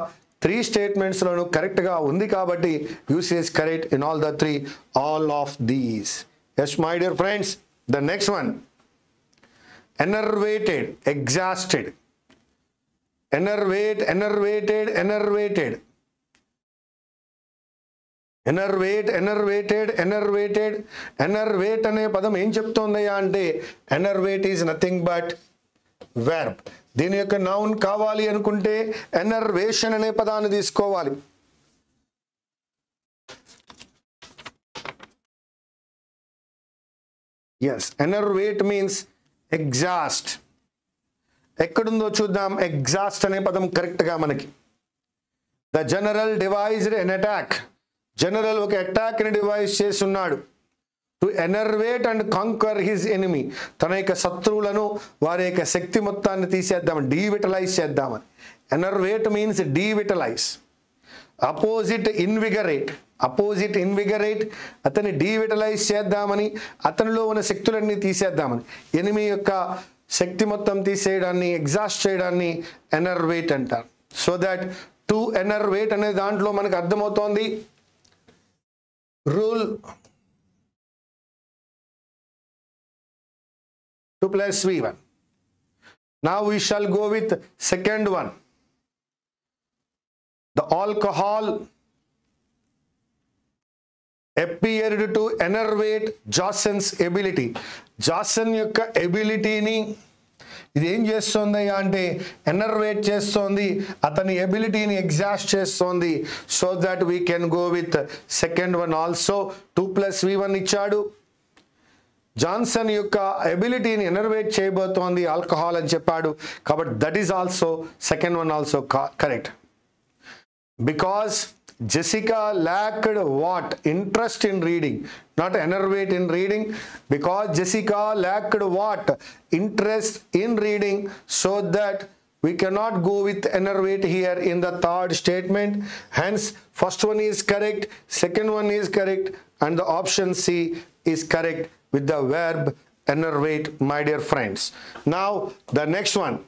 3 statements lonu correct ga undi kabatti use is correct in all the 3, all of these. Yes my dear friends, the next one, enervated, exhausted. Enervate, enervated, enervated. Enervate అనే పదం ఏం చెప్తోందయ్యా అంటే enervate is nothing but verb. దీని యొక్క నౌన్ కావాలి అనుకుంటే enervation అనే పదాన్ని తీసుకోవాలి. Yes, enervate means exhaust. ఎక్కడుందో చూద్దాం. ఎగ్జాస్ట్ అనే పదం కరెక్ట్ గా మనకి. The general devised an attack. General ఒక అటాక్ ని డివైజ్ చేస్తున్నాడు. To enervate and conquer his enemy. తన యొక్క శత్రువులను వారి యొక్క శక్తి మొత్తాన్ని తీసేద్దామని, డీవిటలైజ్ చేద్దామని. ఎనర్వేట్ మీన్స్ డీవిటలైజ్. అపోజిట్ ఇన్విగరేట్ అతన్ని డీవిటలైజ్ చేద్దామని, అతనిలో ఉన్న శక్తులన్నీ తీసేద్దామని, ఎనిమి యొక్క శక్తి మొత్తం తీసేయడాన్ని, ఎగ్జాస్ట్ చేయడాన్ని ఎనర్వేట్ అంటారు. సో దట్ టు ఎనర్వేట్ అనే దాంట్లో మనకు అర్థమవుతోంది rule 2 plus V1. Now we shall go with second one. The alcohol appeared to enervate Jacyn's ability. Jacyn యొక్క ఎబిలిటీని ఇది ఏం చేస్తుంది అంటే ఎనర్వేట్ చేస్తుంది, అతని ఎబిలిటీని ఎగ్జాస్ట్ చేస్తుంది. So that we can go with second one also. 2 plus V1 ఇచ్చాడు. జాన్సన్ యొక్క ఎబిలిటీని ఎనర్వేట్ చేయబోతోంది ఆల్కహాల్ అని చెప్పాడు, కాబట్టి that is also second one also correct. Because Jessica lacked what? Interest in reading, not enervate in reading. Because Jessica lacked what? Interest in reading, so that we cannot go with enervate here in the third statement. Hence, first one is correct, second one is correct, and the option C is correct with the verb enervate, my dear friends. Now, the next one.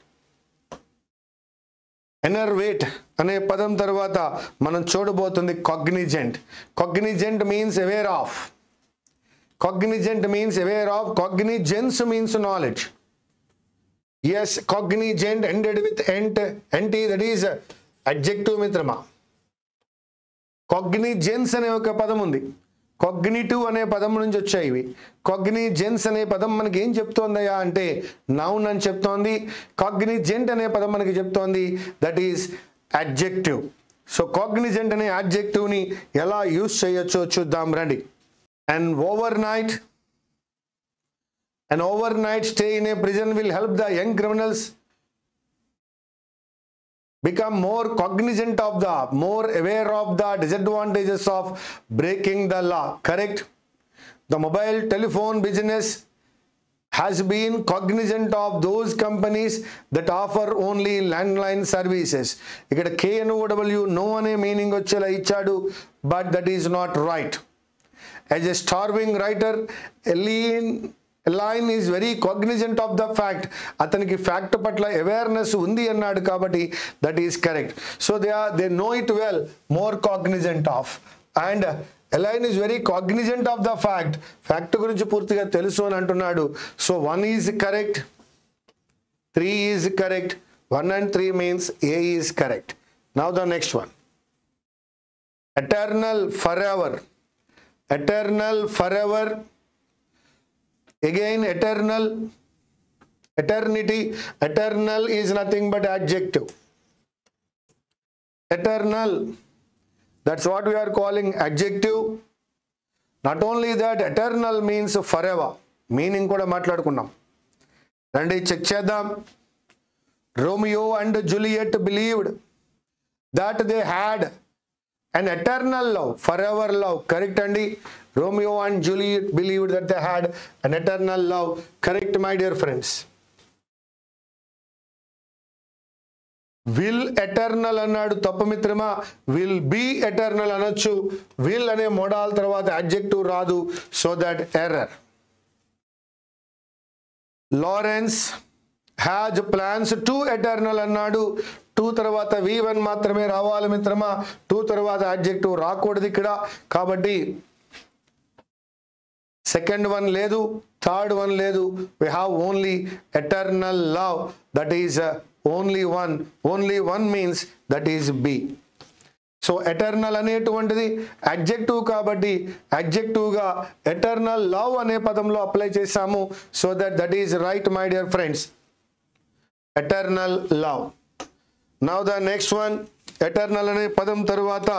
Enervate అనే పదం తర్వాత మనం చూడబోతుంది cognizant. Cognizant means aware of. Cognizance means knowledge. Yes, cognizant ended with NT, that is adjective మిత్రమా. కాగ్నిజెన్స్ అనే ఒక పదం ఉంది, కాగ్నిటివ్ అనే పదం నుంచి వచ్చాయి ఇవి. కాగ్నిజెన్స్ అనే పదం మనకి ఏం చెప్తోందయా అంటే నౌన్ అని చెప్తోంది. కాగ్నిజెంట్ అనే పదం మనకి చెప్తోంది that is adjective. So Cognizant అనే అడ్జెక్టివ్ని ఎలా యూజ్ చేయొచ్చో చూద్దాం రండి. An overnight stay in a prison will help the young criminals become more cognizant of more aware of the disadvantages of breaking the law. Correct? The mobile telephone business has been cognizant of those companies that offer only landline services. ఇక్కడ KNOW no అనే మీనింగ్ వచ్చేలా ఇచ్చాడు, but that is not right. As a starving writer, Elaine is very cognizant of the fact. అతనికి ఫ్యాక్ట్ పట్ల అవేర్నెస్ ఉంది అన్నాడు కాబట్టి that is correct. So they know it well, more cognizant of. And Elaine is very cognizant of the fact. Fact గురించి పూర్తిగా తెలుసు అని అంటున్నాడు. So 1 is correct, 3 is correct. 1 and 3 means A is correct. Now the next one. Eternal, forever. Again, eternity. Eternal is nothing but adjective. Eternal, that's what we are calling adjective. Not only that, eternal means forever. Meaning kuda maatladukunnam. Randi check cheddam. Romeo and Juliet believed that they had an eternal love, forever love. Correct andi? Romeo and Juliet believed that they had an eternal love. Correct, my dear friends. Will eternal అన్నాడు, తప్పు మిత్రమా. will be eternal అనొచ్చు. will అనే మోడాల్ తర్వాత adjective రాదు, so that error. Lawrence has plans to eternal అన్నాడు. 2 తర్వాత V1 మాత్రమే రావాలి మిత్రమా. 2 తర్వాత adjective రాకూడదు ఇక్కడ. కాబట్టి సెకండ్ వన్ లేదు, థర్డ్ వన్ లేదు. we have only eternal love, that is only one means that is B. So eternal అనేటువంటిది అడ్జెక్టివ్ కాబట్టి అడ్జెక్టివ్గా ఎటర్నల్ లవ్ అనే పదంలో అప్లై చేసాము. So that is right, my dear friends. Eternal love. Now the next one. Eternal అనే పదం తరువాత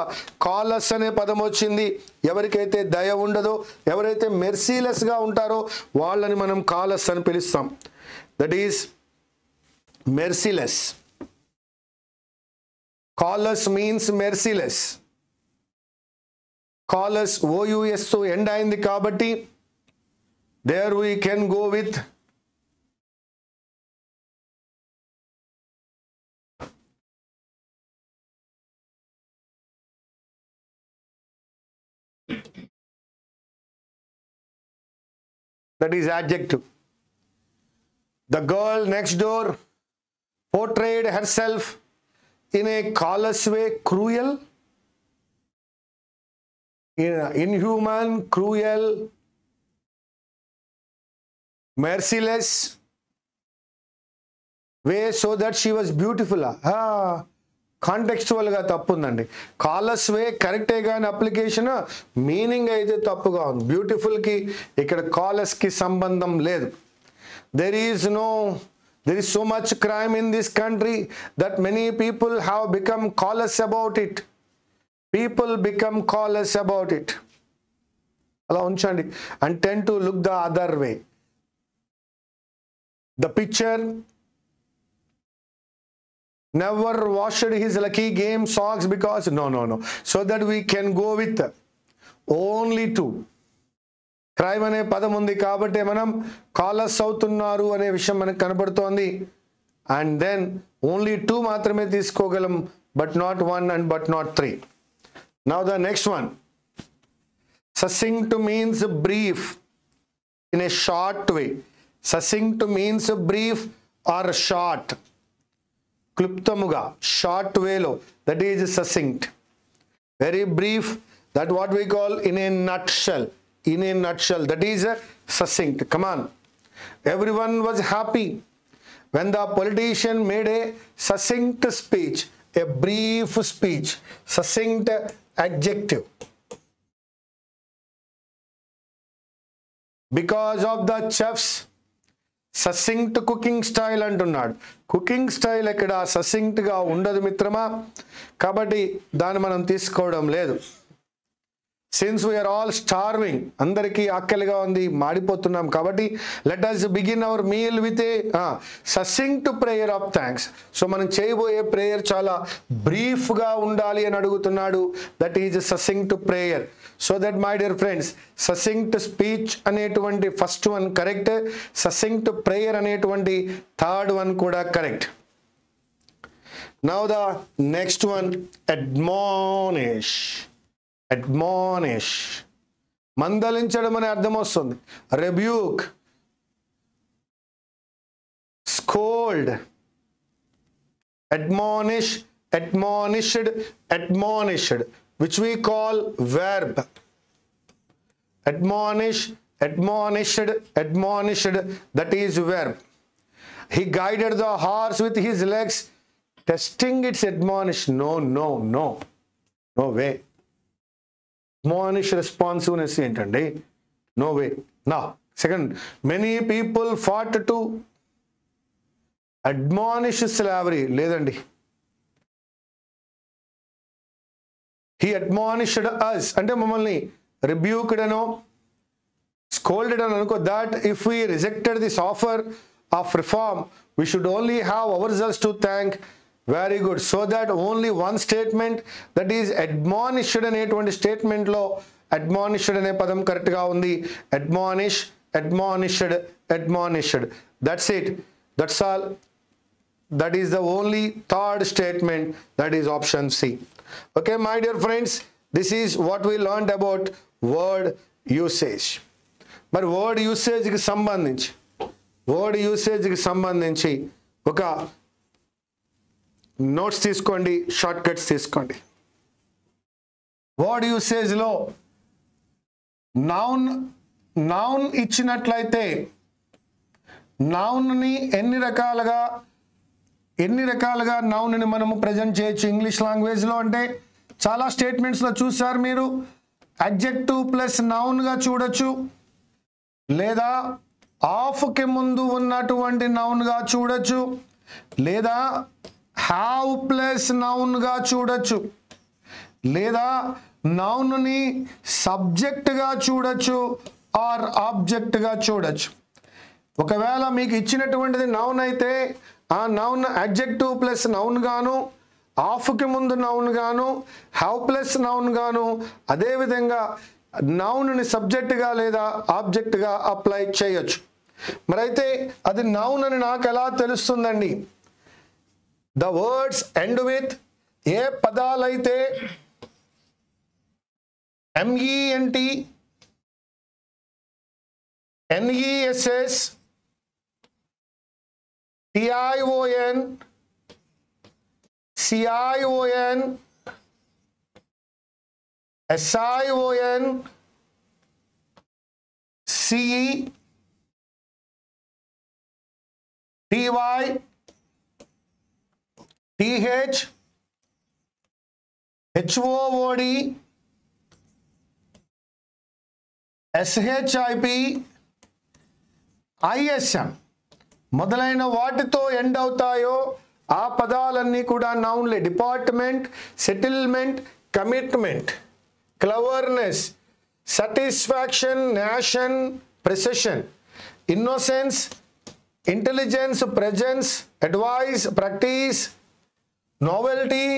కాలస్ అనే పదం వచ్చింది. ఎవరికైతే దయ ఉండదో, ఎవరైతే మెర్సీలెస్గా ఉంటారో వాళ్ళని మనం కాలస్ అని పిలుస్తాం. That is merciless. Callous means merciless. Callous OUS తో ఎండ్ అయింది కాబట్టి there we can go with that is adjective. The girl next door portrayed herself in a callous way, cruel, inhuman, cruel, merciless way so that she was beautiful. కాంటెక్స్చువల్గా తప్పు ఉందండి. కాలస్ వే కరెక్టే కానీ అప్లికేషన్ మీనింగ్ అయితే తప్పుగా ఉంది. బ్యూటిఫుల్కి ఇక్కడ కాలస్కి సంబంధం లేదు. There is so much crime in this country that many people have become callous about it. People become callous about it. అలా ఉంచండి. And tend to look the other way. The pitcher never washed his lucky game socks because no. So that we can go with only 2. Crime అనే పదం ఉంది కాబట్టి మనం కాలస్ అవుతున్నారు అనే విషయం మనకు కనబడుతోంది. అండ్ దెన్ ఓన్లీ 2 మాత్రమే తీసుకోగలం, but not 1 and but not 3. Now the next one, succinct means brief in a short way. Succinct means brief or short, క్లుప్తముగా, షార్ట్ వేలో, that is succinct. Very brief, that what we call in a nutshell. In a nutshell, that is a succinct. Come on. Everyone was happy when the politician made a succinct speech, a brief speech. Succinct adjective. Because of the chef's succinct cooking style అంటున్నాడు. కుకింగ్ స్టైల్ ఇక్కడ ససింక్ట్గా ఉండదు మిత్రమా, కాబట్టి దాన్ని మనం తీసుకోవడం లేదు. Since we are all starving, అందరికీ ఆకలిగా ఉంది, మాడిపోతున్నాం కాబట్టి let us begin our meal with a succinct prayer of thanks. So మనం చేయబోయే ప్రేయర్ చాలా బ్రీఫ్గా ఉండాలి అని అడుగుతున్నాడు. That is succinct prayer. So that my dear friends, succinct speech అనేటువంటి first one correct, succinct prayer అనేటువంటి థర్డ్ వన్ కూడా correct. Now the next one, admonish. Admonish, మందలించడం అనే అర్థం వస్తుంది. Rebuke, scold, admonish, admonished, admonished, which we call verb. Admonish, admonished, admonished, that is verb. He guided the horse with his legs, testing its admonish. No way. Admonish responsiveness ఏంటండి? No way. Now, second, many people fought to admonish slavery. లేదండి. He admonished us అంటే మమ్మల్ని rebuked అనో scolded అని అనుకో. That if we rejected this offer of reform, we should only have ourselves to thank. Very good. So that only one statement, that is admonished అనేటువంటి స్టేట్మెంట్ లో admonished అనే పదం కరెక్ట్ గా ఉంది. Admonish, admonished, admonished. That's it. That's all. That is the only third statement, that is option C. Okay, my dear friends, this is what we learned about word usage. మరి వర్డ్ యూసేజ్కి సంబంధించి ఒక నోట్స్ తీసుకోండి, షార్ట్ కట్స్ తీసుకోండి. వర్డ్ యూసేజ్లో నౌన్ ఇచ్చినట్లయితే నౌన్ని ఎన్ని రకాలుగా నౌన్ని మనము ప్రజెంట్ చేయొచ్చు ఇంగ్లీష్ లాంగ్వేజ్లో అంటే చాలా స్టేట్మెంట్స్లో చూసారు మీరు. అడ్జెక్టివ్ ప్లస్ నౌన్గా చూడొచ్చు, లేదా ఆఫ్కి ముందు ఉన్నటువంటి నౌన్గా చూడొచ్చు, లేదా హ్యావ్ ప్లస్ నౌన్గా చూడొచ్చు, లేదా నౌన్ని సబ్జెక్ట్గా చూడొచ్చు ఆర్ ఆబ్జెక్ట్గా చూడొచ్చు. ఒకవేళ మీకు ఇచ్చినటువంటిది నౌన్ అయితే ఆ నౌన్ అడ్జెక్టివ్ ప్లస్ నౌన్ గాను, ఆఫ్కి ముందు నౌన్ గాను, హ్యావ్ ప్లస్ నౌన్ గాను, అదేవిధంగా నౌన్ని సబ్జెక్ట్గా లేదా ఆబ్జెక్ట్గా అప్లై చేయొచ్చు. మరైతే అది నౌన్ అని నాకు ఎలా తెలుస్తుందండి? The words end with A పదాలైతే MENT NESS, TION, CION, SION, CE, TY, TH, HOOD, SHIP, ISM మొదలైన వాటితో ఎండ్ అవుతాయో ఆ పదాలన్నీ కూడా నౌన్లే. Department, settlement, commitment, cleverness, satisfaction, nation, precision, innocence, intelligence, presence, advice, practice, novelty,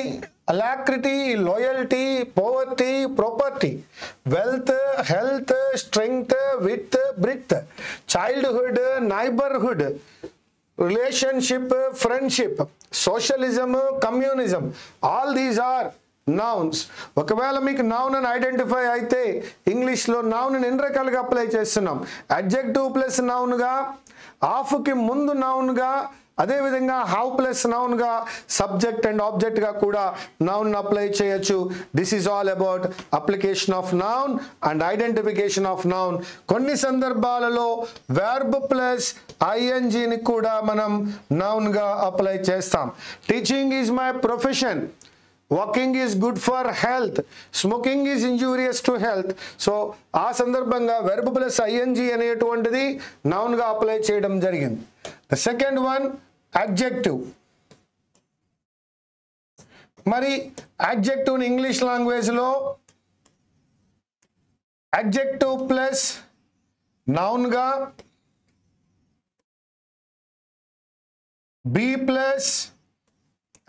alacrity, loyalty, poverty, property, wealth, health, strength, width, breadth, childhood, neighborhood, relationship, friendship, socialism, communism, all these are nouns. ఒకవేళ మీకు నౌన్ అని ఐడెంటిఫై అయితే ఇంగ్లీష్లో నౌన్ ఎన్ని రకాలుగా అప్లై చేస్తున్నాం? అడ్జెక్టివ్ ప్లస్ నౌన్గా, ఆఫ్కి ముందు నౌన్గా, అదేవిధంగా హౌ ప్లస్ నౌన్గా, సబ్జెక్ట్ అండ్ ఆబ్జెక్ట్గా కూడా నౌన్ అప్లై చేయొచ్చు. This is all about application of noun and identification of noun. కొన్ని సందర్భాలలో వెర్బ్ ప్లస్ ఐఎన్జిని కూడా మనం నౌన్గా అప్లై చేస్తాం. Teaching is my profession, walking is good for health, smoking is injurious to health. So ఆ సందర్భంగా వెర్బ్ ప్లస్ ఐఎన్జి అనేటువంటిది నౌన్గా అప్లై చేయడం జరిగింది. The second one adjective. మరి అడ్జెక్టివ్ ఇంగ్లీష్ లాంగ్వేజ్లో అడ్జెక్టివ్ ప్లస్ నౌన్గా, బి ప్లస్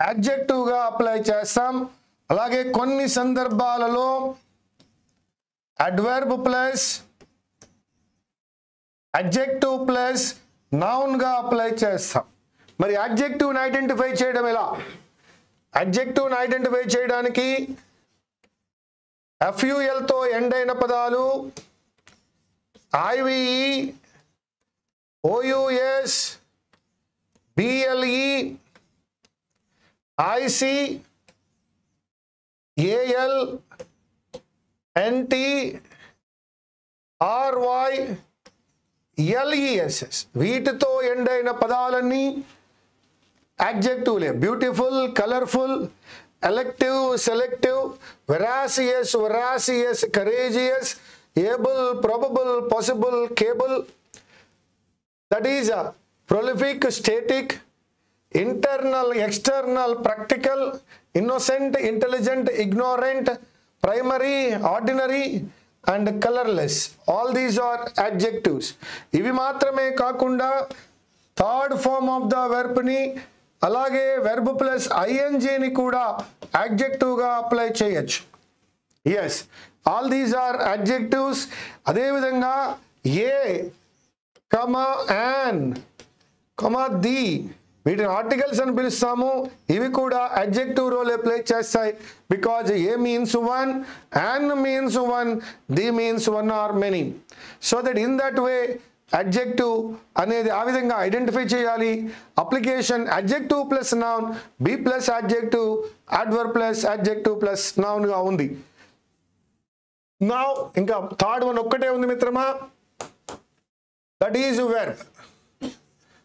అడ్జెక్టివ్గా అప్లై చేస్తాం. అలాగే కొన్ని సందర్భాలలో అడ్వర్బ్ ప్లస్ అడ్జెక్టివ్ ప్లస్ నౌన్గా అప్లై చేస్తాం. మరి అడ్జెక్టివ్ని ఐడెంటిఫై చేయడం ఎలా? అడ్జెక్టివ్ని ఐడెంటిఫై చేయడానికి FULతో ఎండ్ అయిన పదాలు, IVE, OUS, BLE, IC, AL, NT, RY, LESS వీటితో ఎండ్ అయిన పదాలన్నీ అడ్జెక్టివ్లే. Beautiful, colourful, elective, selective, veracious, veracious, courageous, able, probable, possible, capable, that is prolific, static, internal, external, practical, innocent, intelligent, ignorant, primary, ordinary and colorless. All these are adjectives. ఇవి మాత్రమే కాకుండా థర్డ్ ఫార్మ్ ఆఫ్ ద వెర్బ్ని, అలాగే వెర్బ్ ప్లస్ ఐఎన్జిని కూడా అడ్జెక్టివ్గా అప్లై చేయొచ్చు. Yes, all these are adjectives. అదేవిధంగా a, comma, an, comma, the వీటిని ఆర్టికల్స్ అని పిలుస్తాము. ఇవి కూడా అడ్జెక్టివ్ రోల్ ప్లే చేస్తాయి. Because a means one, an means one, the means one or many. So that in that way adjective అనేది ఆ విధంగా ఐడెంటిఫై చేయాలి. Application adjective plus noun, be plus adjective, adverb plus adjective plus నౌన్గా ఉంది. నౌ ఇంకా థర్డ్ వన్ ఒక్కటే ఉంది మిత్రమా, దట్ ఈజ్ వెర్బ్.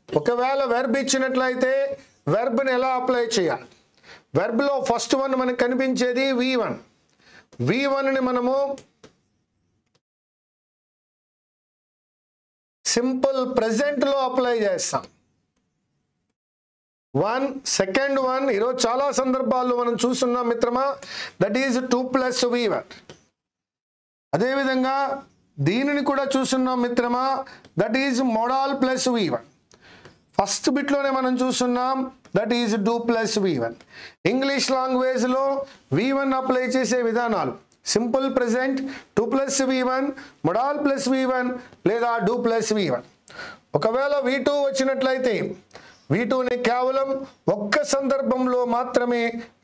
ఒకవేళ వెర్బ్ ఇచ్చినట్లయితే వెర్బ్ని ఎలా అప్లై చేయాలి? వెర్బ్లో ఫస్ట్ వన్ మనకు కనిపించేది V1. V1ని మనము సింపుల్ ప్రెజెంట్లో అప్లై చేస్తాం. వన్. సెకండ్ వన్ ఈరోజు చాలా సందర్భాల్లో మనం చూస్తున్నాం మిత్రమా, దట్ ఈజ్ 2 + V1. అదేవిధంగా దీనిని కూడా చూస్తున్నాం మిత్రమా, that is modal plus V1. First బిట్లోనే మనం చూస్తున్నాం, దట్ ఈజ్ 2 + V1. ఇంగ్లీష్ లాంగ్వేజ్లో V1 అప్లై చేసే విధానాలు simple present, 2 + V1, model plus V1 లేదా 2 + V1. ఒకవేళ V2 వచ్చినట్లయితే V2ని కేవలం ఒక్క సందర్భంలో మాత్రమే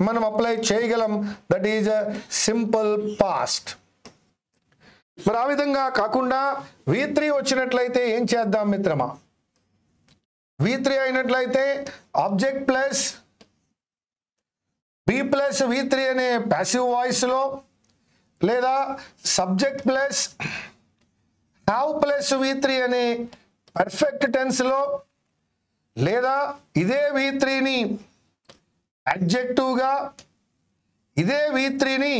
మనం అప్లై చేయగలం, దట్ ఈజ్ సింపుల్ పాస్ట్. మరి ఆ విధంగా కాకుండా V3 వచ్చినట్లయితే ఏం చేద్దాం మిత్రమా? V3 అయినట్లయితే object plus B plus V3 అనే ప్యాసివ్ వాయిస్లో, లేదా subject plus have plus V3 అనే పర్ఫెక్ట్ టెన్స్లో, లేదా ఇదే V3ని అడ్జెక్టివ్గా, ఇదే V3ని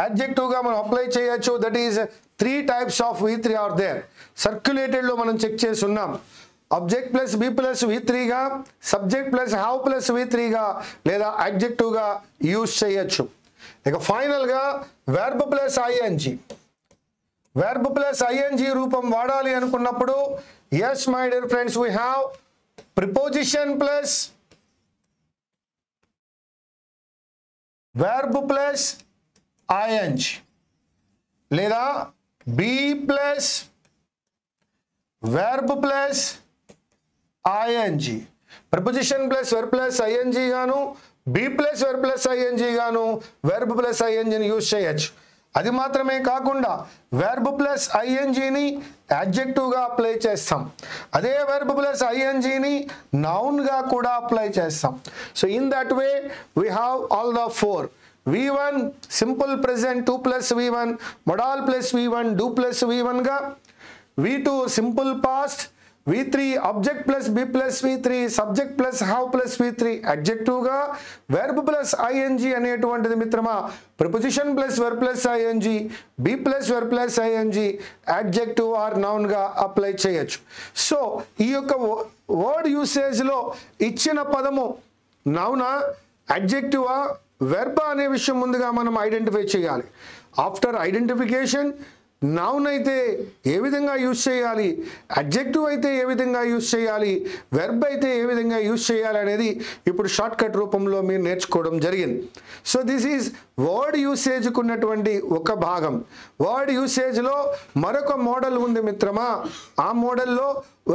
అడ్జెక్టివ్గా మనం అప్లై చేయొచ్చు. That is 3 types of V3 are there. సర్క్యులేటెడ్లో మనం చెక్ చేసి ఉన్నాం. ఆబ్జెక్ట్ ప్లస్ B ప్లస్ V3గా, సబ్జెక్ట్ ప్లస్ హ్యావ్ ప్లస్ V3గా, లేదా అడ్జెక్టివ్గా యూజ్ చేయొచ్చు. ఇక ఫైనల్గా verb plus ING. Verb plus ING రూపం వాడాలి అనుకున్నప్పుడు yes my dear friends, we have preposition plus verb plus ing, లేదా be plus verb plus ing. preposition plus verb plus ing గాను, be plus verb plus ing గాను verb plus ing ని యూజ్ చేయొచ్చు. అది మాత్రమే కాకుండా verb plus ing ని adjective గా అప్లై చేస్తాం. అదే verb plus ing ని noun గా కూడా అప్లై చేస్తాం. So in that way we have all the 4. V1 simple present 2 plus V1, modal plus V1, do plus V1 గా, V2 simple past, V3 object plus B plus V3, subject plus have plus V3 adjective గా, verb plus ing అనేటువంటిది మిత్రమా preposition plus verb plus ing, B plus verb plus ing adjective or noun గా అప్లై చేయొచ్చు. సో ఈ యొక్క వర్డ్ యూసేజ్ లో ఇచ్చిన పదము నౌనా, అడ్జెక్టివా, వెర్బ్ అనే విషయం ముందుగా మనం ఐడెంటిఫై చేయాలి. ఆఫ్టర్ ఐడెంటిఫికేషన్ నౌన్ అయితే ఏ విధంగా యూజ్ చేయాలి, అడ్జెక్టివ్ అయితే ఏ విధంగా యూజ్ చేయాలి, వెర్బ్ అయితే ఏ విధంగా యూజ్ చేయాలి అనేది ఇప్పుడు షార్ట్ కట్ రూపంలో మీరు నేర్చుకోవడం జరిగింది. సో దిస్ ఈజ్ వర్డ్ యూసేజ్కు ఉన్నటువంటి ఒక భాగం. వర్డ్ యూసేజ్లో మరొక మోడల్ ఉంది మిత్రమా. ఆ మోడల్లో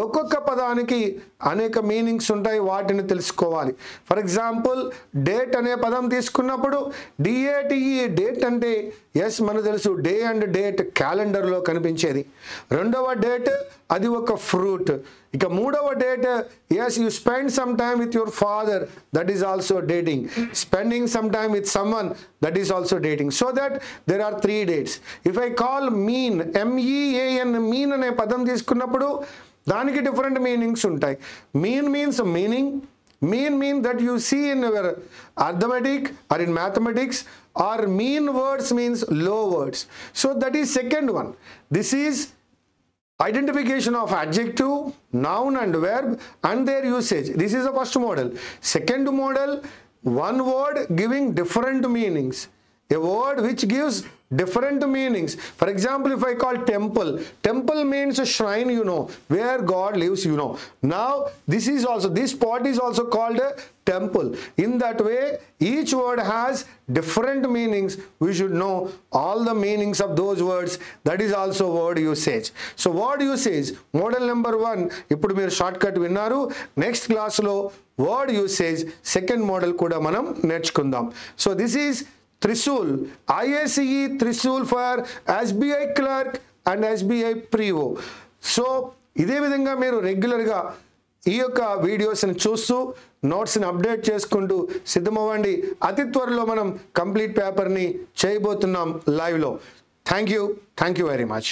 ఒక్కొక్క పదానికి అనేక మీనింగ్స్ ఉంటాయి, వాటిని తెలుసుకోవాలి. ఫర్ ఎగ్జాంపుల్ డేట్ అనే పదం తీసుకున్నప్పుడు DATE, డేట్ అంటే ఎస్ మనకు తెలుసు, డే అండ్ డేట్ క్యాలెండర్లో కనిపించేది. రెండవ డేట్ అది ఒక ఫ్రూట్. ఇక మూడవ date as you spend some time with your father, that is also dating. Spending some time with someone, that is also dating. So that there are 3 dates. If I call mean, MEAN, mean అనే పదం తీసుకున్నప్పుడు దానికి డిఫరెంట్ మీనింగ్స్ ఉంటాయి. Mean means meaning. mean that you see in your arithmetic or in mathematics, or mean words means low words. So that is second one. This is identification of adjective, noun and verb and their usage. This is the first model. Second model, one word giving different meanings. A word which gives different meanings. For example, if I call temple, temple means a shrine, you know, where God lives, you know. Now this is also, this spot is also called a temple. In that way, each word has different meanings. We should know all the meanings of those words. That is also word usage. So word usage model number 1 ఇప్పుడు మీరు షార్ట్ కట్ విన్నారు. నెక్స్ట్ క్లాస్ లో వర్డ్ యూసేజ్ సెకండ్ మోడల్ కూడా మనం నేర్చుకుందాం. So this is Trisul, IACE Trisul for SBI clerk and SBI PRIO. So ఇదే విధంగా మీరు రెగ్యులర్గా ఈ యొక్క వీడియోస్ని చూస్తూ నోట్స్ని అప్డేట్ చేసుకుంటూ సిద్ధమవ్వండి. అతి త్వరలో మనం కంప్లీట్ పేపర్ని చేయబోతున్నాం లైవ్లో. Thank you very much.